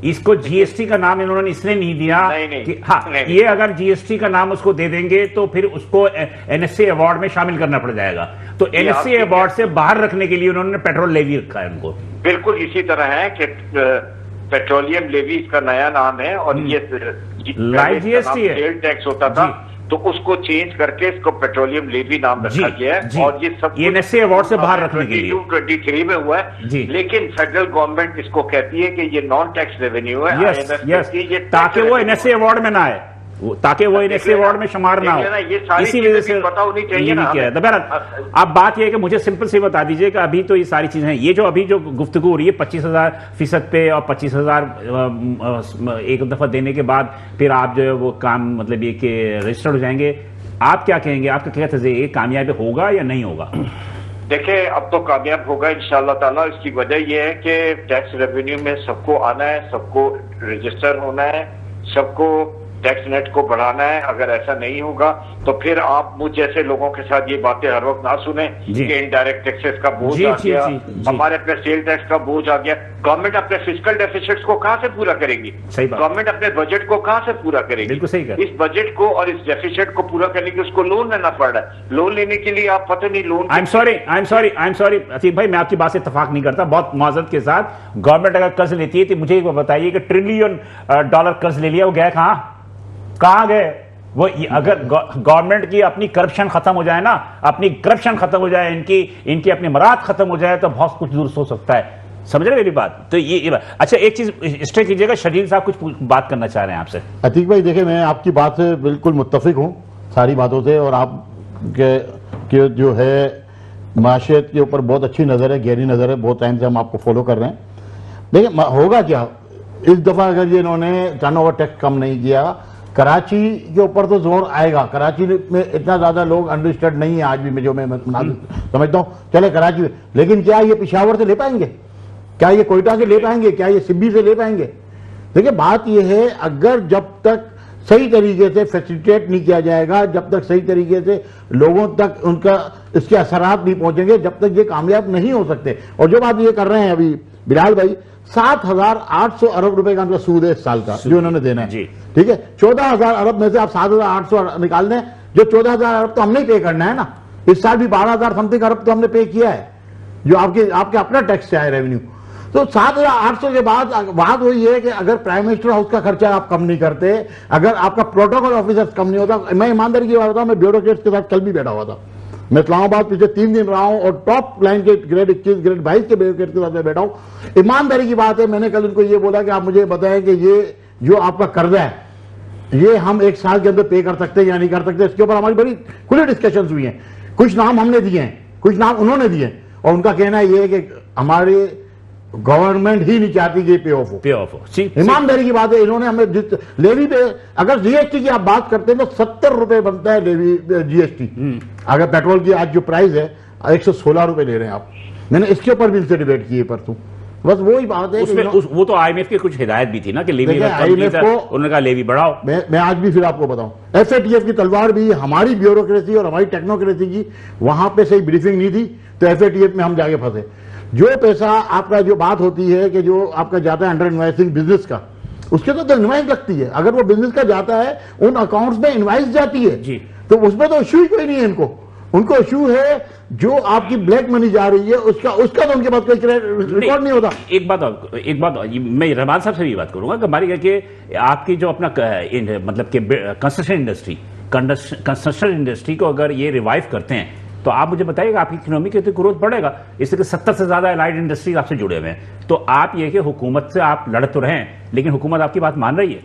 Speaker 1: इसको जीएसटी का नाम इन्होंने इसलिए नहीं दिया
Speaker 4: नहीं,
Speaker 1: कि हाँ,
Speaker 4: नहीं।
Speaker 1: ये अगर जीएसटी का नाम उसको दे देंगे तो फिर उसको एनएसए अवार्ड में शामिल करना पड़ जाएगा, तो एनएसए अवार्ड से बाहर रखने के लिए उन्होंने पेट्रोल लेवी रखा है उनको।
Speaker 4: बिल्कुल इसी तरह है कि पेट्रोलियम लेवी इसका नया नाम है, और ये
Speaker 1: लाइव जीएसटी है,
Speaker 4: सेल टैक्स होता था, तो उसको चेंज करके इसको पेट्रोलियम लेवी नाम रखा गया है। और ये सब
Speaker 1: एनएसए अवार्ड से बाहर रखने के लिए
Speaker 4: 22-23 में हुआ है, लेकिन फेडरल गवर्नमेंट इसको कहती है कि ये नॉन टैक्स रेवेन्यू है।
Speaker 1: यस, ताकि वो एनएसए अवार्ड में ना आए, ताकि वो एनएसए अवार्ड में शुमार ना हो, इसी वजह से
Speaker 4: पता होनी चाहिए ना।
Speaker 1: अब बात यह है कि मुझे सिंपल से बता दीजिए कि अभी तो ये सारी चीजें हैं, ये जो अभी जो गुफ्तगू हो रही है 25,000% पे और 25,000 एक दफा देने के बाद फिर आप जो है वो काम मतलब ये कि रजिस्टर्ड हो जाएंगे, आप क्या कहेंगे, आपका क्या कहते हैं, ये कामयाबी होगा या नहीं होगा?
Speaker 4: देखिए, अब तो कामयाब होगा इंशाअल्लाह ताला। इसकी वजह यह है कि टैक्स रेवेन्यू में सबको आना है, सबको रजिस्टर होना है, सबको टैक्स नेट को बढ़ाना है। अगर ऐसा नहीं होगा तो फिर आप मुझ जैसे लोगों के साथ ये बातें हर वक्त ना सुने कि इनडायरेक्ट टैक्सेस का बोझ आ गया, हमारे पे सेल टैक्स का बोझ आ गया। गवर्नमेंट अपने फिस्कल डेफिसिट्स को कहां से पूरा करेगी? गवर्नमेंट अपने बजट को कहां से पूरा करेगी?
Speaker 1: बिल्कुल सही कहा।
Speaker 4: इस बजट को और इस डेफिसिट को पूरा करने के उसको लोन लेना पड़ रहा है। लोन लेने के लिए आप पता नहीं loan.
Speaker 1: I am sorry Atiq भाई, मैं आपकी बात से इत्तेफाक नहीं करता, बहुत माजरत के साथ। गवर्नमेंट अगर कर्ज लेती है तो मुझे एक बात बताइए कि $1 ट्रिलियन कर्ज ले लिया, वो गया कहां गए वो? अगर गवर्नमेंट की अपनी करप्शन खत्म हो जाए ना, अपनी करप्शन खत्म हो जाए, इनकी अपनी मराद खत्म हो जाए तो बहुत कुछ दूर हो सकता है। समझ रहे मेरी बात? तो ये बात। अच्छा, एक चीज स्टे कीजिएगा, शर्जील साहब कुछ बात करना चाह रहे हैं आपसे।
Speaker 2: अतीक भाई देखिए, मैं आपकी बात से बिल्कुल मुत्तफिक हूं सारी बातों से, और आप के जो है माशियत के ऊपर बहुत अच्छी नजर है, गहरी नजर है, बहुत टाइम से हम आपको फॉलो कर रहे हैं। देखिए होगा क्या इस दफा, अगर ये इन्होंने टर्नओवर टैक्स कम नहीं किया, कराची के ऊपर तो जोर आएगा। कराची में इतना ज्यादा लोग अनरजिस्टर्ड नहीं है आज भी, जो मैं समझता हूं, चले कराची में, लेकिन क्या ये पिशावर से ले पाएंगे? क्या ये कोयटा से ले पाएंगे? क्या ये सिब्बी से ले पाएंगे? देखिए बात ये है, अगर जब तक सही तरीके से फैसिलिटेट नहीं किया जाएगा, जब तक सही तरीके से लोगों तक उनका इसके असरात नहीं पहुंचेंगे, जब तक ये कामयाब नहीं हो सकते। और जो बात ये कर रहे हैं अभी बिलाल भाई, 7,800 अरब रुपए का उनका सूद है इस साल का जो उन्होंने देना है, ठीक है। 14,000 अरब में से आप 7,800 निकाल दें, जो 14,000 अरब तो हमने पे करना है ना। इस साल भी 12,000 समथिंग अरब तो हमने पे किया है, जो आपके अपना टैक्स से आए रेवेन्यू। तो 7,800 के बाद बात वही है कि अगर प्राइम मिनिस्टर हाउस का खर्चा आप कम नहीं करते, अगर आपका प्रोटोकॉल ऑफिसर कम नहीं होता। मैं ईमानदारी की बात बताऊं, मैं ब्यूरोक्रेट्स के साथ कल भी बैठा हुआ था, मैं इस्लामाबाद पिछले 3 दिन रहा हूं, और टॉप लाइन के ग्रेड 21 ग्रेड 22 के ब्यूरोक्रेट्स के साथ मैं बैठा हूं। ईमानदारी की बात है, मैंने कल उनको ये बोला कि आप मुझे बताएं कि ये जो आपका कर्जा है, ये हम 1 साल के अंदर पे कर सकते हैं या नहीं कर सकते। इसके ऊपर हमारी बड़ी खुली डिस्कशंस हुई हैं। कुछ नाम हमने दिए हैं, कुछ नाम उन्होंने दिए, और उनका कहना ये है कि हमारे गवर्नमेंट ही नहीं चाहती कि पे ऑफ हो। ईमानदारी की बात है, इन्होंने हमें लेवी पे, अगर जीएसटी की आप बात करते हैं तो 70 रुपए बनता है लेवी जीएसटी। अगर पेट्रोल की आज जो प्राइस है 116 रुपए ले रहे हैं आप। मैंने इसके ऊपर भी इनसे डिबेट की है परसों। बस वही बात है,
Speaker 1: वो तो आईएमएफ की कुछ हिदायत भी थी ना कि लेवी
Speaker 2: आईएमएफ को
Speaker 1: उन्होंने कहा लेवी बढ़ाओ।
Speaker 2: मैं आज भी फिर आपको बताऊं, एफएटीएफ की तलवार भी हमारी ब्यूरोक्रेसी और हमारी टेक्नोक्रेसी की वहां पे सही ब्रीफिंग नहीं थी, तो एफएटीएफ में हम जाके फंसे। जो पैसा आपका, जो बात होती है कि जो आपका जाता है अंडर इनवाइसिंग बिजनेस का, उसके तो इनवाइस लगती है। अगर वो बिजनेस का जाता है, उन अकाउंट्स में इनवाइस जाती है जी, तो उसमें तो इशू ही कोई नहीं है इनको। उनको इशू है जो आपकी ब्लैक मनी जा रही है, उसका तो उनके पास कोई रिकॉर्ड नहीं होता।
Speaker 1: एक बात मैं रहमान साहब से भी बात करूंगा कि हमारी कि आपकी जो अपना मतलब कि कंस्ट्रक्शन इंडस्ट्री को अगर ये रिवाइव करते हैं तो आप मुझे बताइएगा आपकी इकोनॉमी की ग्रोथ बढ़ेगा। इससे 70 से ज्यादा एलाइड इंडस्ट्रीज आपसे जुड़े हुए हैं। तो आप ये कि हुकूमत से आप लड़ तो रहे हैं, लेकिन हुकूमत आपकी बात मान रही है?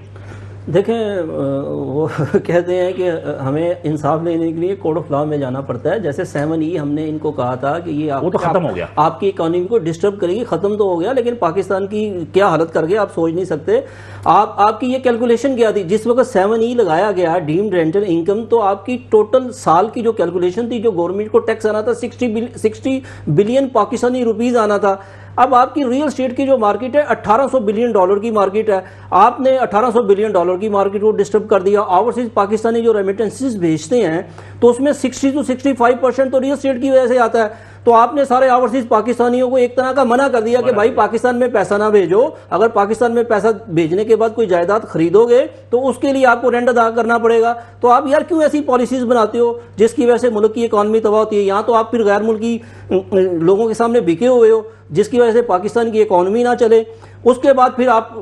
Speaker 3: देखें, वो कहते हैं कि हमें इंसाफ लेने के लिए कोड ऑफ लॉ में जाना पड़ता है। जैसे 7E हमने इनको कहा था कि ये
Speaker 1: वो तो खत्म हो गया,
Speaker 3: आपकी इकोनॉमी को डिस्टर्ब करेगी। खत्म तो हो गया, लेकिन पाकिस्तान की क्या हालत कर गया आप सोच नहीं सकते। आपकी ये कैलकुलेशन क्या थी जिस वक्त 7E लगाया गया, डीम्ड रेंटल इनकम, तो आपकी टोटल साल की जो कैलकुलेशन थी, जो गवर्नमेंट को टैक्स आना था 60 बिलियन पाकिस्तानी रुपीज आना था। अब आपकी रियल एस्टेट की जो मार्केट है 1800 बिलियन डॉलर की मार्केट है, आपने 1800 बिलियन डॉलर की मार्केट को डिस्टर्ब कर दिया। ओवरसीज पाकिस्तानी जो रेमिटेंसेस भेजते हैं तो उसमें 60 to 65% तो रियल एस्टेट की वजह से आता है। तो आपने सारे ओवरसीज पाकिस्तानियों को एक तरह का मना कर दिया कि भाई पाकिस्तान में पैसा ना भेजो, अगर पाकिस्तान में पैसा भेजने के बाद कोई जायदाद खरीदोगे तो उसके लिए आपको रेंट अदा करना पड़ेगा। तो आप यार क्यों ऐसी पॉलिसीज बनाते हो जिसकी वजह से मुल्क की इकॉनमी तबाह होती है? यहाँ तो आप फिर गैर मुल्की लोगों के सामने बिके हुए हो जिसकी वजह से पाकिस्तान की इकॉनमी ना चले। उसके बाद फिर आप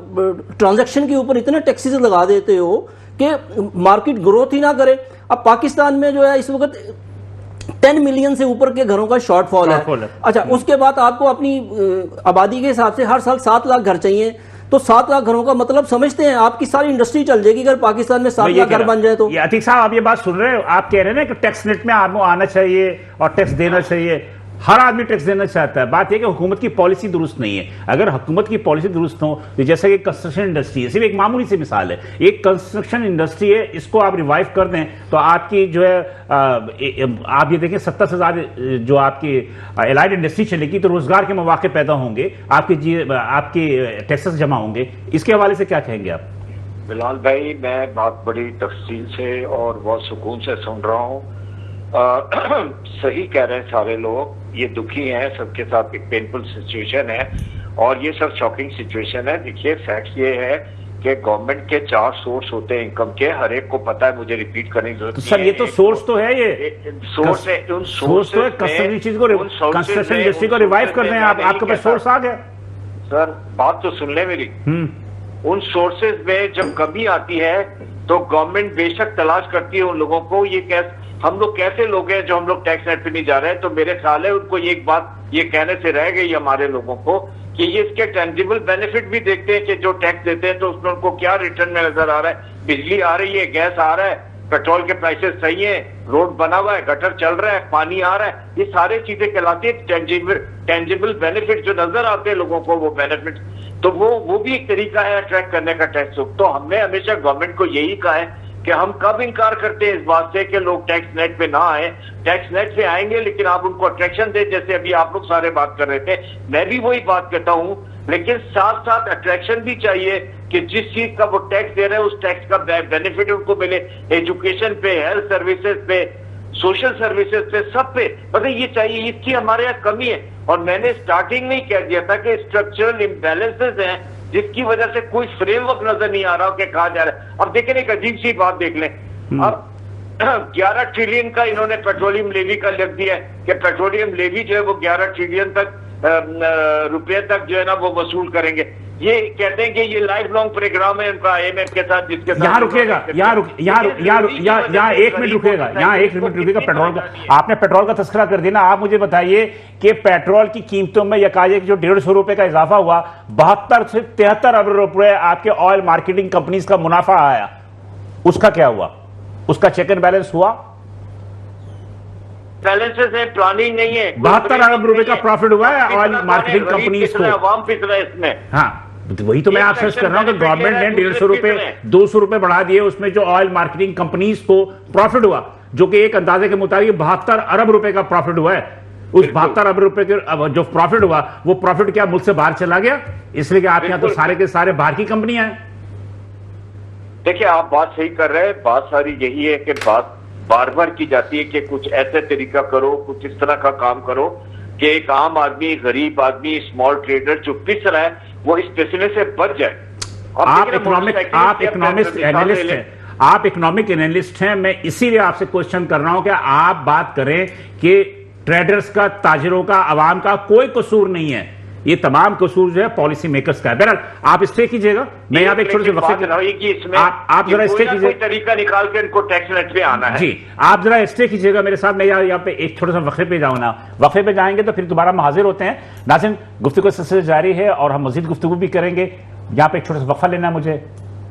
Speaker 3: ट्रांजैक्शन के ऊपर इतने टैक्सेस लगा देते हो कि मार्केट ग्रोथ ही ना करे। अब पाकिस्तान में जो है इस वक्त 10 मिलियन से ऊपर के घरों का शॉर्टफॉल है। अच्छा, उसके बाद आपको अपनी आबादी के हिसाब से हर साल 7 लाख घर चाहिए, तो 7 लाख घरों का मतलब समझते हैं आपकी सारी इंडस्ट्री चल जाएगी अगर पाकिस्तान में 7 लाख घर बन जाए तो।
Speaker 1: अतीक साहब, आप ये बात सुन रहे हो, आप कह रहे हैं ना कि टैक्स नेट में आपको आना चाहिए और टैक्स देना चाहिए। हर आदमी टैक्स देना चाहता है। बात यह कि हुकूमत की पॉलिसी दुरुस्त नहीं है। अगर हुकूमत की पॉलिसी दुरुस्त हो, तो जैसे कि कंस्ट्रक्शन इंडस्ट्री है, सिर्फ एक मामूली सी मिसाल है, एक कंस्ट्रक्शन इंडस्ट्री है, इसको आप रिवाइव कर दें तो आपकी जो है आप ये देखें 70 से ज़्यादा जो आपकी एलाइड इंडस्ट्री चलेगी तो रोजगार के मौके पैदा होंगे, आपके टैक्सेस जमा होंगे। इसके हवाले से क्या कहेंगे आप?
Speaker 4: बिलाल भाई, मैं बात बड़ी तफसील से और बहुत सुकून से सुन रहा हूँ। सही कह रहे हैं सारे लोग, ये दुखी हैं, सबके साथ एक पेनफुल सिचुएशन है और ये सब शॉकिंग सिचुएशन है। देखिए, फैक्ट ये है कि गवर्नमेंट के 4 सोर्स होते हैं इनकम के, हर एक को पता है, मुझे रिपीट करने की जरूरत नहीं है।
Speaker 1: सर, ये तो सोर्स तो है, ये
Speaker 4: सोर्स है। उन सोर्स
Speaker 1: तो कंस्ट्रक्शन इंडस्ट्री को रिवाइव कर दें आप, आपके पास सोर्स आ गया।
Speaker 4: सर, बात तो सुन ले मेरी। उन सोर्सेज में जब कमी आती है तो गवर्नमेंट बेशक तलाश करती है उन लोगों को। ये कैसे, हम लोग कैसे लोग हैं जो हम लोग टैक्स नेट पे नहीं जा रहे हैं? तो मेरे ख्याल है उनको एक बात ये कहने से रह गई हमारे लोगों को कि ये इसके टेंजिबल बेनिफिट भी देखते हैं कि जो टैक्स देते हैं तो उसमें उनको क्या रिटर्न में नजर आ रहा है। बिजली आ रही है, गैस आ रहा है, पेट्रोल के प्राइसेस सही है, रोड बना हुआ है, गटर चल रहा है, पानी आ रहा है, ये सारी चीजें कहलाती है टेंजिबल बेनिफिट जो नजर आते हैं लोगों को, वो बेनिफिट। तो वो भी एक तरीका है अट्रैक्ट करने का टैक्स। तो हमने हमेशा गवर्नमेंट को यही कहा है कि हम कब इनकार करते हैं इस बात से कि लोग टैक्स नेट पे ना आए। टैक्स नेट पे आएंगे लेकिन आप उनको अट्रैक्शन दें, जैसे अभी आप लोग सारे बात कर रहे थे, मैं भी वही बात कहता हूं, लेकिन साथ साथ अट्रैक्शन भी चाहिए कि जिस चीज का वो टैक्स दे रहे हैं उस टैक्स का बेनिफिट उनको मिले। एजुकेशन पे, हेल्थ सर्विसेज पे, सोशल सर्विसेज पे, सब पे मतलब ये चाहिए। इसकी हमारे यहाँ कमी है और मैंने स्टार्टिंग में ही कह दिया था कि स्ट्रक्चरल इम्बैलेंसेज हैं जिसकी वजह से कोई फ्रेमवर्क नजर नहीं आ रहा कि कहा जा रहा है। अब देखें, एक अजीब सी बात देख लें, अब 11 ट्रिलियन का इन्होंने पेट्रोलियम लेवी का लिख दिया है कि पेट्रोलियम लेवी जो है वो 11 ट्रिलियन तक रुपए तक जो है ना वो वसूल करेंगे। ये कहते हैं कि ये लाइफ लॉन्ग प्रोग्राम है इनका IMF के साथ, जिसके साथ
Speaker 1: यहाँ रुकेगा, यहाँ एक मिनट रुकेगा पेट्रोल का। आपने पेट्रोल का तस्करा कर दिया ना। आप मुझे बताइए कि पेट्रोल की कीमतों में यकायक जो 150 रुपए का इजाफा हुआ, 72 से 73 अरब रुपए आपके ऑयल मार्केटिंग कंपनीज का मुनाफा आया, उसका क्या हुआ? उसका चेक एंड बैलेंस हुआ?
Speaker 4: बैलेंसेस है, प्लानिंग नहीं है।
Speaker 1: 72 अरब रुपए का प्रॉफिट हुआ है ऑयल मार्केटिंग कंपनीज को।
Speaker 4: अवाम पिस रहा है इसमें।
Speaker 1: हाँ, वही तो मैं आपसे कर रहा हूं कि गवर्नमेंट ने 150 रुपए 200 रुपए बढ़ा दिए, उसमें जो ऑयल मार्केटिंग कंपनीज को प्रॉफिट हुआ, जो कि एक अंदाजे के मुताबिक 72 अरब रुपए का प्रॉफिट हुआ है। उस 72 अरब रुपए के जो प्रॉफिट हुआ, वो प्रॉफिट क्या मुल्क से बाहर चला गया? इसलिए कि आप यहां तो सारे के सारे बाहर की कंपनियां हैं।
Speaker 4: देखिए, आप बात सही कर रहे हैं। बात सारी यही है कि बात बार बार की जाती है कि कुछ ऐसे तरीका करो, कुछ इस तरह का काम करो कि एक आम आदमी, गरीब आदमी, स्मॉल ट्रेडर जो पिस रहा है वो इस पिसने से बच जाए।
Speaker 1: आप इकोनॉमिक एनालिस्ट हैं। मैं इसीलिए आपसे क्वेश्चन कर रहा हूं कि आप बात करें कि ट्रेडर्स का, ताजिरों का, आवाम का कोई कसूर नहीं है, ये तमाम कसूर जो है पॉलिसी मेकर्स का है। बहरहाल आप स्टे कीजिएगा, मैं यहाँ पे एक छोटे से वक्फे आप जरा स्टे कीजिए,
Speaker 4: तरीका निकाल के इनको टैक्स नेट पे आना है
Speaker 1: जी। आप जरा स्टे कीजिएगा मेरे साथ, मैं यहाँ पे एक छोटे सा वक्फे पे जाऊँ ना। वक्फे पे जाएंगे तो फिर दोबारा हम हाजिर होते हैं। नाज़रीन, गुफ्तगू सिलसिला जारी है और हम मजीद गुफ्तगू भी करेंगे। यहाँ पे एक छोटा सा वक्फा लेना है मुझे,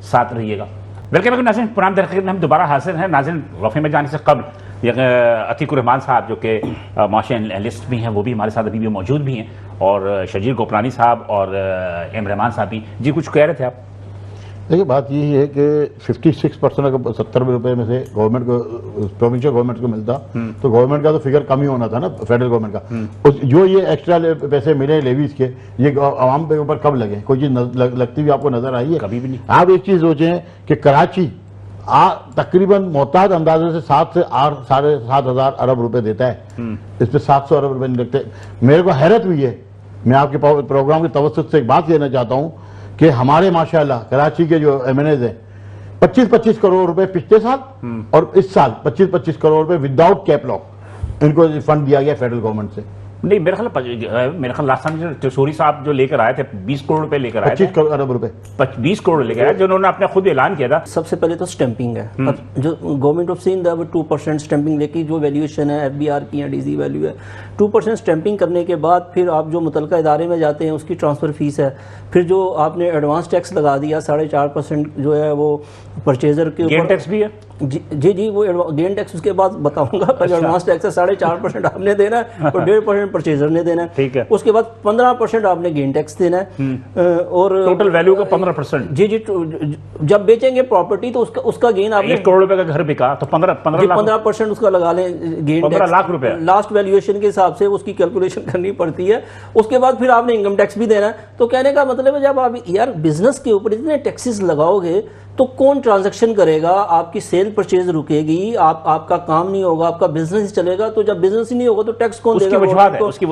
Speaker 1: साथ रहिएगा। वेलकम नाज़रीन, पुराने तरीके में हम दोबारा हाजिर हैं। नाज़रीन, वक्फे में जाने से कबल अतीकुर रहमान साहब जो कि माशी एनालिस्ट भी हैं, वो भी हमारे साथ अभी भी मौजूद भी हैं, और शजीर गोपरानी साहब और एम रहमान साहब भी। जी, कुछ कह रहे थे आप?
Speaker 2: देखिए बात यही है कि 56% अगर 70 रुपए में से गवर्नमेंट को, प्रोविंशियल गवर्नमेंट को मिलता तो गवर्नमेंट का तो फिगर कम ही होना था ना, फेडरल गवर्नमेंट का। जो ये एक्स्ट्रा पैसे मिले लेवीज के, ये आवाम के ऊपर कब लगे? कोई चीज लगती हुई आपको नजर आई है?
Speaker 1: कभी भी नहीं।
Speaker 2: आप एक चीज सोचें कि कराची तकरीबन मोहताज अंदाजे से 7 से 7,500 अरब रुपए देता है, इस पे 700 अरब रुपए नहीं लगते। मेरे को हैरत हुई है, मैं आपके प्रोग्राम की तवज्जुह से एक बात कहना चाहता हूं कि हमारे माशाल्लाह कराची के जो एमएनएज हैं 25-25 करोड़ रुपए पिछले साल और इस साल 25-25 करोड़ रुपए विदाउट कैप लॉक इनको फंड दिया गया फेडरल गवर्नमेंट से।
Speaker 1: नहीं, मेरे ख्याल लास्ट टाइम चौधरी साहब जो लेकर आए थे 20 करोड़ रुपए लेकर आए थे,
Speaker 2: 25 अरब रुपए
Speaker 1: 20 करोड़ लेकर आए, जो उन्होंने अपने खुद ऐलान किया था।
Speaker 3: सबसे पहले तो स्टैंपिंग है। अब जो गवर्नमेंट ऑफ सिंध 2% स्टैंपिंग लेके जो वैल्यूएशन है एफबीआर की या डीजी वैल्यू है, 2% स्टैंपिंग करने के बाद फिर आप जो मुतलका इदारे में जाते हैं उसकी ट्रांसफर फीस है। फिर जो आपने एडवांस टैक्स लगा दिया 4.5% जो है वो परचेजर के
Speaker 1: गेन
Speaker 3: ऊपर।
Speaker 1: टैक्स भी है
Speaker 3: जी वो गेन टैक्स उसके बाद बताऊंगा। पहले एडवांस टैक्स है 4.5% आपने देना है और 1.5% परचेजर ने देना है।
Speaker 1: ठीक है।
Speaker 3: उसके बाद 15% आपने गेन टैक्स देना है और
Speaker 1: टोटल वैल्यू का 15%।
Speaker 3: जी जब बेचेंगे प्रॉपर्टी तो उसका गेन आपने
Speaker 1: 1 करोड़ रुपए का घर बिका तो
Speaker 3: 15% उसका लगा लें गेन
Speaker 1: 15 लाख रुपए
Speaker 3: लास्ट वैल्यूएशन के हिसाब से उसकी कैलकुलेशन करनी पड़ती है। उसके बाद फिर आपने इनकम टैक्स भी देना है। तो कहने का मतलब है जब आप यार बिजनेस के ऊपर इतने टैक्सेस लगाओगे तो कौन ट्रांजैक्शन करेगा? आपकी सेल परचेज रुकेगी, आपका काम नहीं होगा, आपका बिजनेस ही चलेगा। तो जब बिजनेस ही नहीं होगा तो टैक्स कौन देगा?
Speaker 1: वजूहत है उसकी,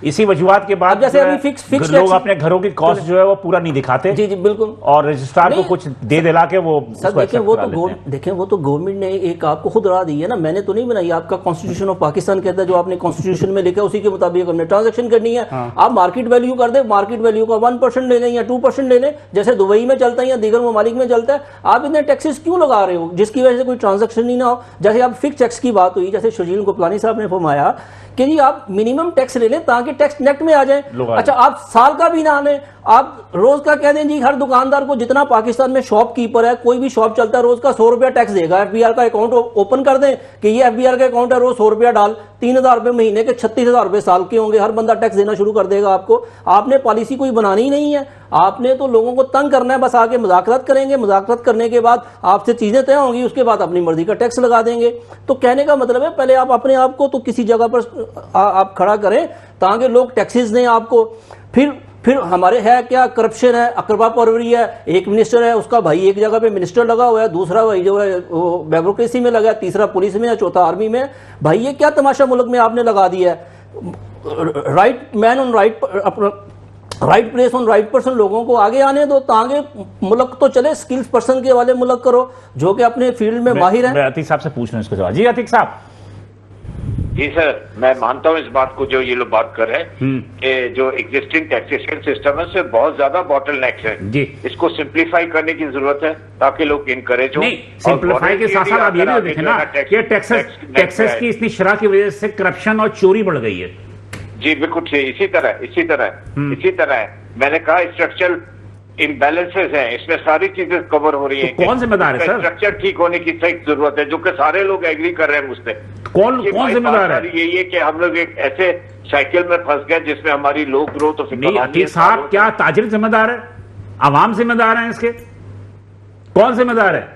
Speaker 1: इसी वजूहत के बाद
Speaker 3: जैसे अभी फिक्स
Speaker 1: लोग अपने घरों की कॉस्ट जो है वो पूरा नहीं दिखाते।
Speaker 3: जी बिल्कुल।
Speaker 1: और रजिस्ट्रार को कुछ दे दिला के वो
Speaker 3: देखें वो तो गवर्नमेंट ने एक आपको खुद राह दी है ना, मैंने तो नहीं बनाई। आपका कॉन्स्टिट्यूशन ऑफ पाकिस्तान कहता है जो आपने कॉन्स्टिट्यूशन में लिखा है उसी के मुताबिक हमने ट्रांजैक्शन करनी है। आप मार्केट वैल्यू कर दे, मार्केट वैल्यू का 1% ले लें या 2% ले लें, जैसे दुबई में चलता है या दीगर ममालिक में चलता है। आप इतने टैक्सेस क्यों लगा रहे हो जिसकी वजह से कोई ट्रांजैक्शन नहीं ना हो? जैसे आप फिक्स टैक्स की बात हुई, जैसे शजील गोपलानी साहब ने फरमाया कि जी आप मिनिमम टैक्स ले लें ताकि टैक्स नेट में आ जाए। अच्छा आप साल का भी ना लें, आप रोज का कह दें जी हर दुकानदार को जितना पाकिस्तान में शॉपकीपर है, कोई भी शॉप चलता है, रोज का 100 रुपया टैक्स देगा। एफबीआर का अकाउंट ओपन कर दें कि ये एफबीआर का अकाउंट है, रोज 100 रुपया डाल, 3,000 रुपए महीने के 36,000 रुपए साल के होंगे, हर बंदा टैक्स देना शुरू कर देगा आपको। आपने पॉलिसी कोई बनानी ही नहीं है, आपने तो लोगों को तंग करना है। बस आके मुज़ाकरात करेंगे, मुज़ाकरात करने के बाद आपसे चीजें तय होंगी, उसके बाद अपनी मर्जी का टैक्स लगा देंगे। तो कहने का मतलब है पहले आप अपने आप को तो किसी जगह पर आप खड़ा करें ताकि लोग टैक्सेस दें आपको। फिर हमारे है क्या, करप्शन है, अकरबा परवरी है। एक मिनिस्टर है, उसका भाई एक जगह पे मिनिस्टर लगा हुआ है, दूसरा भाई जो है वो ब्यूरोक्रेसी में लगा है, तीसरा पुलिस में है, चौथा आर्मी में है। भाई ये क्या तमाशा मुल्क में आपने लगा दिया है? Right man on right place on right person, लोगों को आगे आने दो ताकि मुल्क तो चले। स्किल्स पर्सन के वाले मुल्क करो जो कि अपने फील्ड में माहिर है।
Speaker 1: मैं अतीक साहब से पूछ रहा हूं इसको जवाब। जी अतीक साहब।
Speaker 4: जी सर, मैं मानता हूं इस बात को जो ये लोग बात कर रहे हैं कि जो एग्जिस्टिंग टैक्सेशन सिस्टम है उससे बहुत ज्यादा बॉटलनेक्स है जी। इसको सिंप्लीफाई करने की जरूरत है ताकि लोग इनकरेज हो।
Speaker 1: सिंप्लीफाई के साथ साथ आप ये भी देखें ना कि टैक्सेस की इतनी शरह की वजह से करप्शन और चोरी बढ़ गई है।
Speaker 4: जी बिल्कुल ठीक, इसी तरह मैंने कहा स्ट्रक्चरल इम्बैलेंसेस हैं, इसमें सारी चीजें कवर हो रही हैं।
Speaker 1: तो कौन जिम्मेदार है सर?
Speaker 4: स्ट्रक्चर ठीक होने की सही जरूरत है, जो कि सारे लोग एग्री कर रहे हैं मुझसे।
Speaker 1: कौन जिम्मेदार है?
Speaker 4: यही है कि हम लोग एक ऐसे साइकिल में फंस गए जिसमें हमारी लोग ग्रोथ
Speaker 1: नहीं साहब, क्या ताजिर जिम्मेदार है? आवाम जिम्मेदार है इसके? कौन जिम्मेदार है?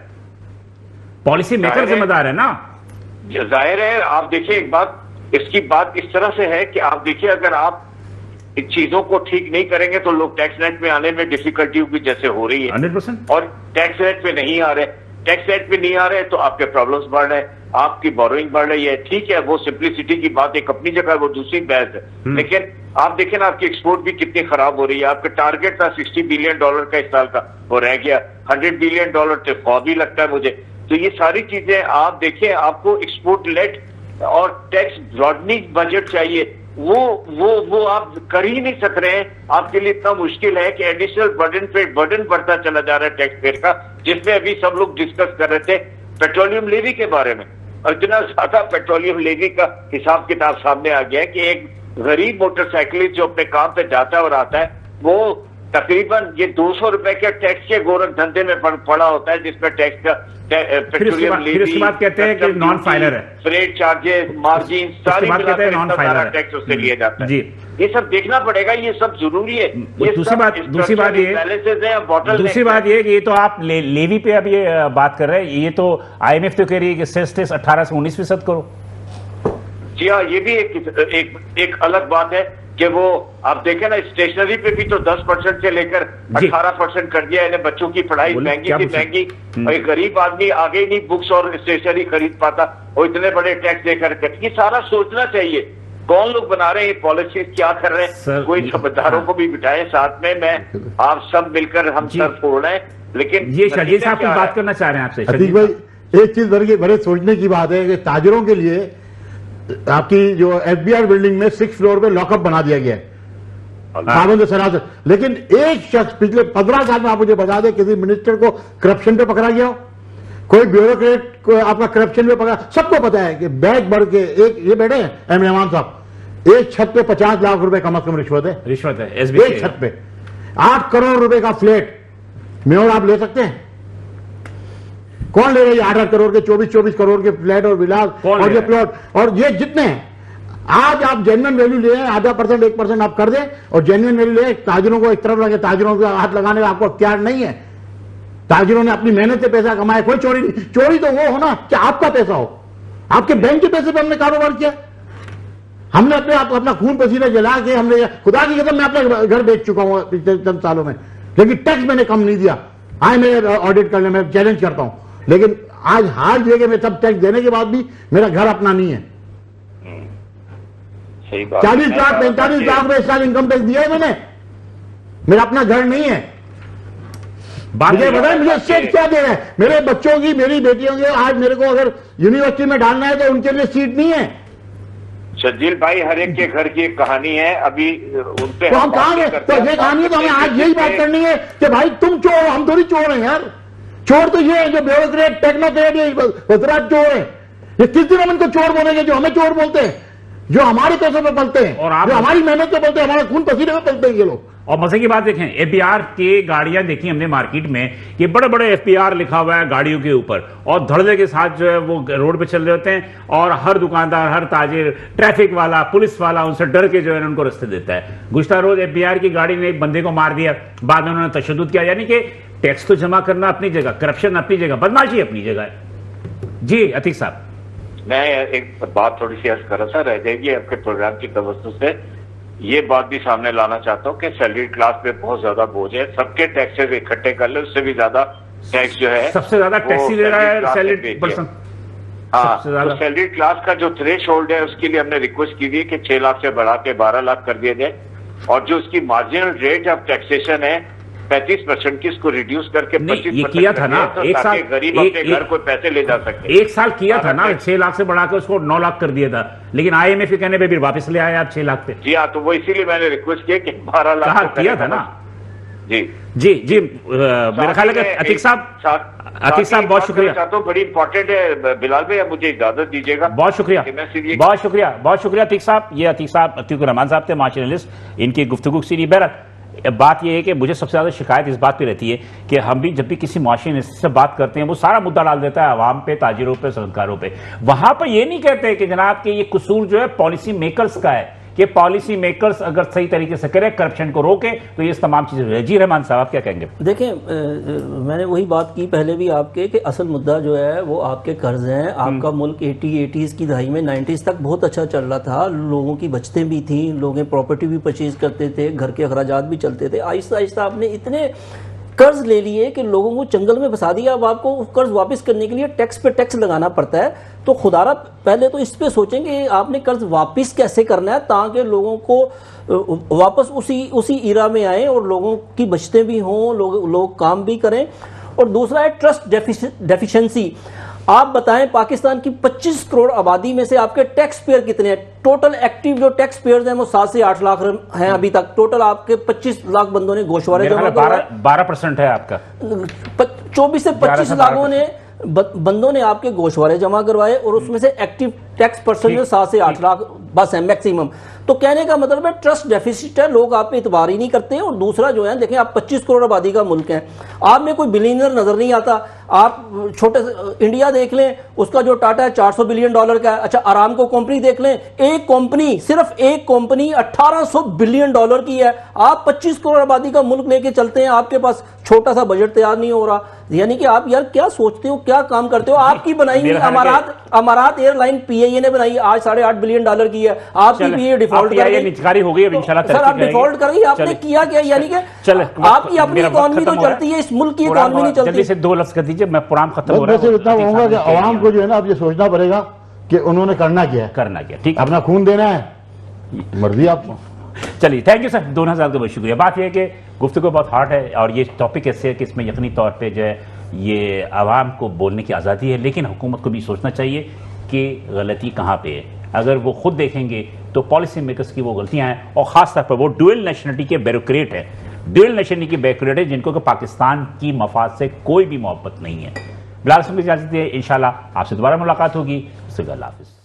Speaker 1: पॉलिसी मेकर जिम्मेदार है ना।
Speaker 4: जाहिर है। आप देखिए एक बात, इसकी बात इस तरह से है कि आप देखिए अगर आप इन चीजों को ठीक नहीं करेंगे तो लोग टैक्स नेट में आने में डिफिकल्टी होगी जैसे हो रही है
Speaker 1: 100%।
Speaker 4: और टैक्स नेट पे नहीं आ रहे तो आपके प्रॉब्लम्स बढ़ रहे हैं, आपकी बोरोइंग बढ़ रही है। ठीक है, वो सिंप्लिसिटी की बात एक अपनी जगह, वो दूसरी बहस है। लेकिन आप देखें ना आपकी एक्सपोर्ट भी कितनी खराब हो रही है। आपका टारगेट था $60 बिलियन का इस साल का, वो रह गया $100 बिलियन तो खौफ भी लगता है मुझे। तो ये सारी चीजें आप देखिए, आपको एक्सपोर्ट लेट और टैक्स ब्रॉडनिंग बजट चाहिए, वो आप कर ही नहीं सक रहे हैं। आपके लिए इतना मुश्किल है कि एडिशनल बर्डन बढ़ता चला जा रहा है टैक्स पेयर का, जिसमें अभी सब लोग डिस्कस कर रहे थे पेट्रोलियम लेवी के बारे में। और इतना ज्यादा पेट्रोलियम लेवी का हिसाब किताब सामने आ गया है कि एक गरीब मोटरसाइकिलिस्ट जो अपने काम पे जाता है और आता है, वो तकरीबन ये 200 रुपए के टैक्स के गोरख धंधे में पड़ा होता है, जिसमें टैक्स का
Speaker 1: फिर उसके बाद कहते हैं कि नॉन फाइलर है,
Speaker 4: फ्रेट चार्जेस, मार्जिन सारी मिलाकर टैक्स उससे लिया जाता है जी। ये सब देखना पड़ेगा, ये सब जरूरी है।
Speaker 1: दूसरी बात ये कि ये तो आप लेवी पे अब ये बात कर रहे हैं, ये तो IMF तो कह रही है कि सेस 18 से 19% करो।
Speaker 4: जी हाँ, ये भी एक अलग बात है कि वो आप देखें ना, स्टेशनरी पे भी तो 10% से लेकर 18% कर दिया है। बच्चों की पढ़ाई महंगी से महंगी, और एक गरीब आदमी आगे ही नहीं बुक्स और स्टेशनरी खरीद पाता, और इतने बड़े टैक्स देकर ये सारा सोचना चाहिए। कौन लोग बना रहे हैं ये पॉलिसी, क्या कर रहे हैं? कोई समझदारों को भी बिठाए साथ में। मैं आप सब मिलकर हम सर फोड़ रहे हैं, लेकिन
Speaker 1: ये शर्जील साहब कुछ बात करना चाह रहे हैं आपसे।
Speaker 2: अतीक भाई, एक चीज बड़े सोचने की बात है कि ताजरों के लिए आपकी जो FBI बिल्डिंग में 6th फ्लोर पे लॉकअप बना दिया गया है, पाबंद सरासर। लेकिन एक शख्स पिछले 15 साल में आप मुझे बता दें किसी मिनिस्टर को करप्शन पे पकड़ा गया हो, कोई ब्यूरोक्रेट को आपका करप्शन पे पकड़ा? सबको पता है कि बैग बढ़ के एक ये बैठे हैं M. रहमान साहब, एक छत पे 50 लाख रुपए कम से कम रिश्वत है एक छत पे। 8 करोड़ रुपए का फ्लैट मेयर आप ले सकते हैं? कौन ले रहा है 8 करोड़ के 24 करोड़ के फ्लैट और विलास और ये प्लॉट और ये जितने हैं? आज आप जेन्युइन वैल्यू ले आए, 0.5% 1% आप कर दें और जेन्युइन वैल्यू ले, ताजरों को एक तरफ लगे, ताजरों को हाथ लगाने का आपको अख्तियार नहीं है। ताजरों ने अपनी मेहनत से पैसा कमाया, कोई चोरी नहीं। चोरी तो वो हो ना कि आपका पैसा हो, आपके बैंक के पैसे पे हमने कारोबार किया, हमने अपना खून पसीना जला के हमने, खुदा की कसम मैं अपना घर बेच चुका हूं पिछले चंद सालों में, लेकिन टैक्स मैंने कम नहीं दिया। आए मैं ऑडिट करने में चैलेंज करता हूं, लेकिन आज हाल ये कि मैं सब टैक्स देने के बाद भी मेरा घर अपना नहीं है। 40 लाख 45 लाख में इस साल इनकम टैक्स दिया है मैंने, मेरा अपना घर नहीं है। मुझे बताएं मुझे स्टेट क्या दे रहा है? मेरे बच्चों की, मेरी बेटियों की, आज मेरे को अगर यूनिवर्सिटी में डालना है तो उनके लिए सीट नहीं है।
Speaker 4: शर्जील भाई, हर एक के घर की एक कहानी है, अभी उनपे
Speaker 2: तो हम कहां गए? तो ये कहानी है तो हमें आज यही बात करनी है कि भाई तुम चोर, हम थोड़ी चोर हैं यार। चोर तो ये है जो ब्यूरोक्रेट, टेक्नोक्रेट, ये बदराज चोर है। ये किस दिन हम इनको चोर बोलेंगे जो हमें चोर बोलते हैं, जो हमारे पैसों पे पलते हैं और जो हमारी मेहनत पे पलते हैं, हमारे खून पसीने में पलते हैं ये लोग।
Speaker 1: और मजे की बात देखें, FBR के गाड़ियां देखी हमने मार्केट में, ये बड़े बड़े FBR लिखा हुआ है गाड़ियों के ऊपर, और धड़ल्ले के साथ जो है वो रोड पे चल रहे होते हैं, और हर दुकानदार, हर ताजिर, ट्रैफिक वाला, पुलिस वाला उनसे डर के जो है उनको रास्ते देता है। गुज़श्ता रोज FBR की गाड़ी ने एक बंदे को मार दिया, बाद में उन्होंने तशद्दुद किया। यानी कि टैक्स तो जमा करना अपनी जगह, करप्शन अपनी जगह, बदमाशी अपनी जगह है। जी अतीक साहब,
Speaker 4: मैं एक बात थोड़ी सी अर्ज कर रहा था, रह जाएगी आपके प्रोग्राम की तवज्जो से। ये बात भी सामने लाना चाहता हूँ कि सैलरी क्लास पे बहुत ज्यादा बोझ है, सबके टैक्सेस इकट्ठे कर ले, उससे भी ज्यादा टैक्स जो है,
Speaker 1: सबसे ज्यादा टैक्स ही ले रहा है सैलरी पर्सन।
Speaker 4: हाँ, तो सैलरी क्लास का जो थ्रेश होल्ड है उसके लिए हमने रिक्वेस्ट की थी कि 6 लाख से बढ़ा के 12 लाख कर दिया जाए, और जो उसकी मार्जिनल रेट ऑफ टैक्सेशन है 35% की, इसको रिड्यूस करके 25%
Speaker 1: किया था ना, एक साल
Speaker 4: गरीब अपने घर को पैसे ले जा सकते।
Speaker 1: एक साल किया था ना, 6 लाख से बढ़ाकर उसको 9 लाख कर दिया था, लेकिन IMF के कहने पे फिर वापस ले आए आप 6 लाख पे।
Speaker 4: जी हाँ, तो वो इसीलिए मैंने रिक्वेस्ट किया कि 12 लाख
Speaker 1: किया था ना।
Speaker 4: जी
Speaker 1: जी जी, मेरा ख्याल है अतीक साहब बहुत शुक्रिया।
Speaker 4: चाहता हूँ, बड़ी इंपॉर्टेंट है बिलाल भाई, अब मुझे इजाजत दीजिएगा।
Speaker 1: बहुत शुक्रिया, बहुत शुक्रिया, बहुत शुक्रिया अतीक साहब। ये अतीक साहब, अतीक रहमान साहब थे, मार्च एनालिस्ट, इनकी गुफ्तगू सीरी। बहरहाल बात यह है कि मुझे सबसे ज्यादा शिकायत इस बात पे रहती है कि हम भी जब भी किसी मुआशी एनालिस्ट से बात करते हैं, वो सारा मुद्दा डाल देता है अवाम पे, ताजिरों पे, सनतकारों पे। वहां पर यह नहीं कहते कि जनाब के ये कसूर जो है पॉलिसी मेकर्स का है, कि पॉलिसी मेकर्स अगर सही तरीके से करें, करप्शन को रोके, तो ये तमाम चीजें। जी रहमान साहब, आप क्या कहेंगे?
Speaker 3: देखें, मैंने वही बात की पहले भी आपके कि असल मुद्दा जो है वो आपके कर्ज हैं। आपका मुल्क 80s की दहाई में 90s तक बहुत अच्छा चल रहा था, लोगों की बचतें भी थी, लोग प्रॉपर्टी भी परचेज करते थे, घर के अखराजात भी चलते थे। आहिस्ता आहिस्ता आपने इतने कर्ज ले लिए कि लोगों को जंगल में फंसा दिया। अब आपको कर्ज वापस करने के लिए टैक्स पे टैक्स लगाना पड़ता है। तो खुदारा पहले तो इस पे सोचें कि आपने कर्ज वापस कैसे करना है, ताकि लोगों को वापस उसी इरा में आए और लोगों की बचतें भी हों, लोग काम भी करें। और दूसरा है ट्रस्ट डेफिशिएंसी। आप बताएं, पाकिस्तान की 25 करोड़ आबादी में से आपके टैक्स पेयर कितने हैं? टोटल एक्टिव जो टैक्स पेयर्स हैं वो 7 से 8 लाख हैं अभी तक। टोटल आपके 25 लाख बंदों ने गोशवारे जमा किए।
Speaker 1: 12% है आपका।
Speaker 3: 24 से 25 लाखों ने बंदों ने आपके गोशवारे जमा करवाए, और उसमें से एक्टिव टैक्स पर्सन में 7 से 8 लाख बस है मैक्सिमम। तो कहने का मतलब है ट्रस्ट डेफिसिट है, लोग आप पे इतबार ही नहीं करते हैं। और दूसरा जो है, देखें आप 25 करोड़ आबादी का मुल्क है, आप में कोई बिलियनर नजर नहीं आता। आप छोटे इंडिया देख लें, उसका जो टाटा है 400 बिलियन डॉलर का है। अच्छा, आरामको कंपनी देख लें, एक कंपनी, सिर्फ एक कंपनी 1800 बिलियन डॉलर की है। आप 25 करोड़ आबादी का मुल्क लेके चलते हैं, आपके पास छोटा सा बजट तैयार नहीं हो रहा। यानी कि आप यार क्या सोचते हो, क्या काम करते हो? आपकी बनाई हुई अमारात एयरलाइन पीआईए ने बनाई, आज 8.5 बिलियन डॉलर की है। आपकी भी डिफॉल्ट कर
Speaker 1: निचकारी हो गई, अब इंशाल्लाह
Speaker 3: सर आप डिफॉल्ट कर गई, आपने किया क्या? यानी कि आपकी अपनी इकोनॉमी तो चलती है, इस मुल्क की इकोनॉमी नहीं चलती।
Speaker 1: जल्दी से 2 लफ्ज कर दीजिए, मैं प्रोग्राम खत्म हो रहा है।
Speaker 2: मैं सिर्फ इतना कहूंगा कि आवाम को जो है ना, अब ये सोचना पड़ेगा कि उन्होंने करना क्या है,
Speaker 1: ठीक,
Speaker 2: अपना खून देना है, मर्जी आपको।
Speaker 1: चलिए, थैंक यू सर, 2000 का बहुत शुक्रिया। बात यह है कि गुफ्तगू बहुत हार्ड है और ये टॉपिक ऐसे है कि इसमें यकीनी तौर पे जो है ये आवाम को बोलने की आज़ादी है, लेकिन हुकूमत को भी सोचना चाहिए कि गलती कहाँ पे है। अगर वो खुद देखेंगे तो पॉलिसी मेकर्स की वो गलतियाँ हैं, और ख़ास तौर पर वो ड्यूअल नेशनलिटी के ब्यूरोक्रेट है, ड्यूअल नेशनलिटी के ब्यूरोक्रेट है, जिनको कि पाकिस्तान की मफाद से कोई भी मोहब्बत नहीं है। बिलाल की इजाज़त है, इंशाल्लाह आपसे दोबारा मुलाकात होगी। अल्लाह हाफ़िज़।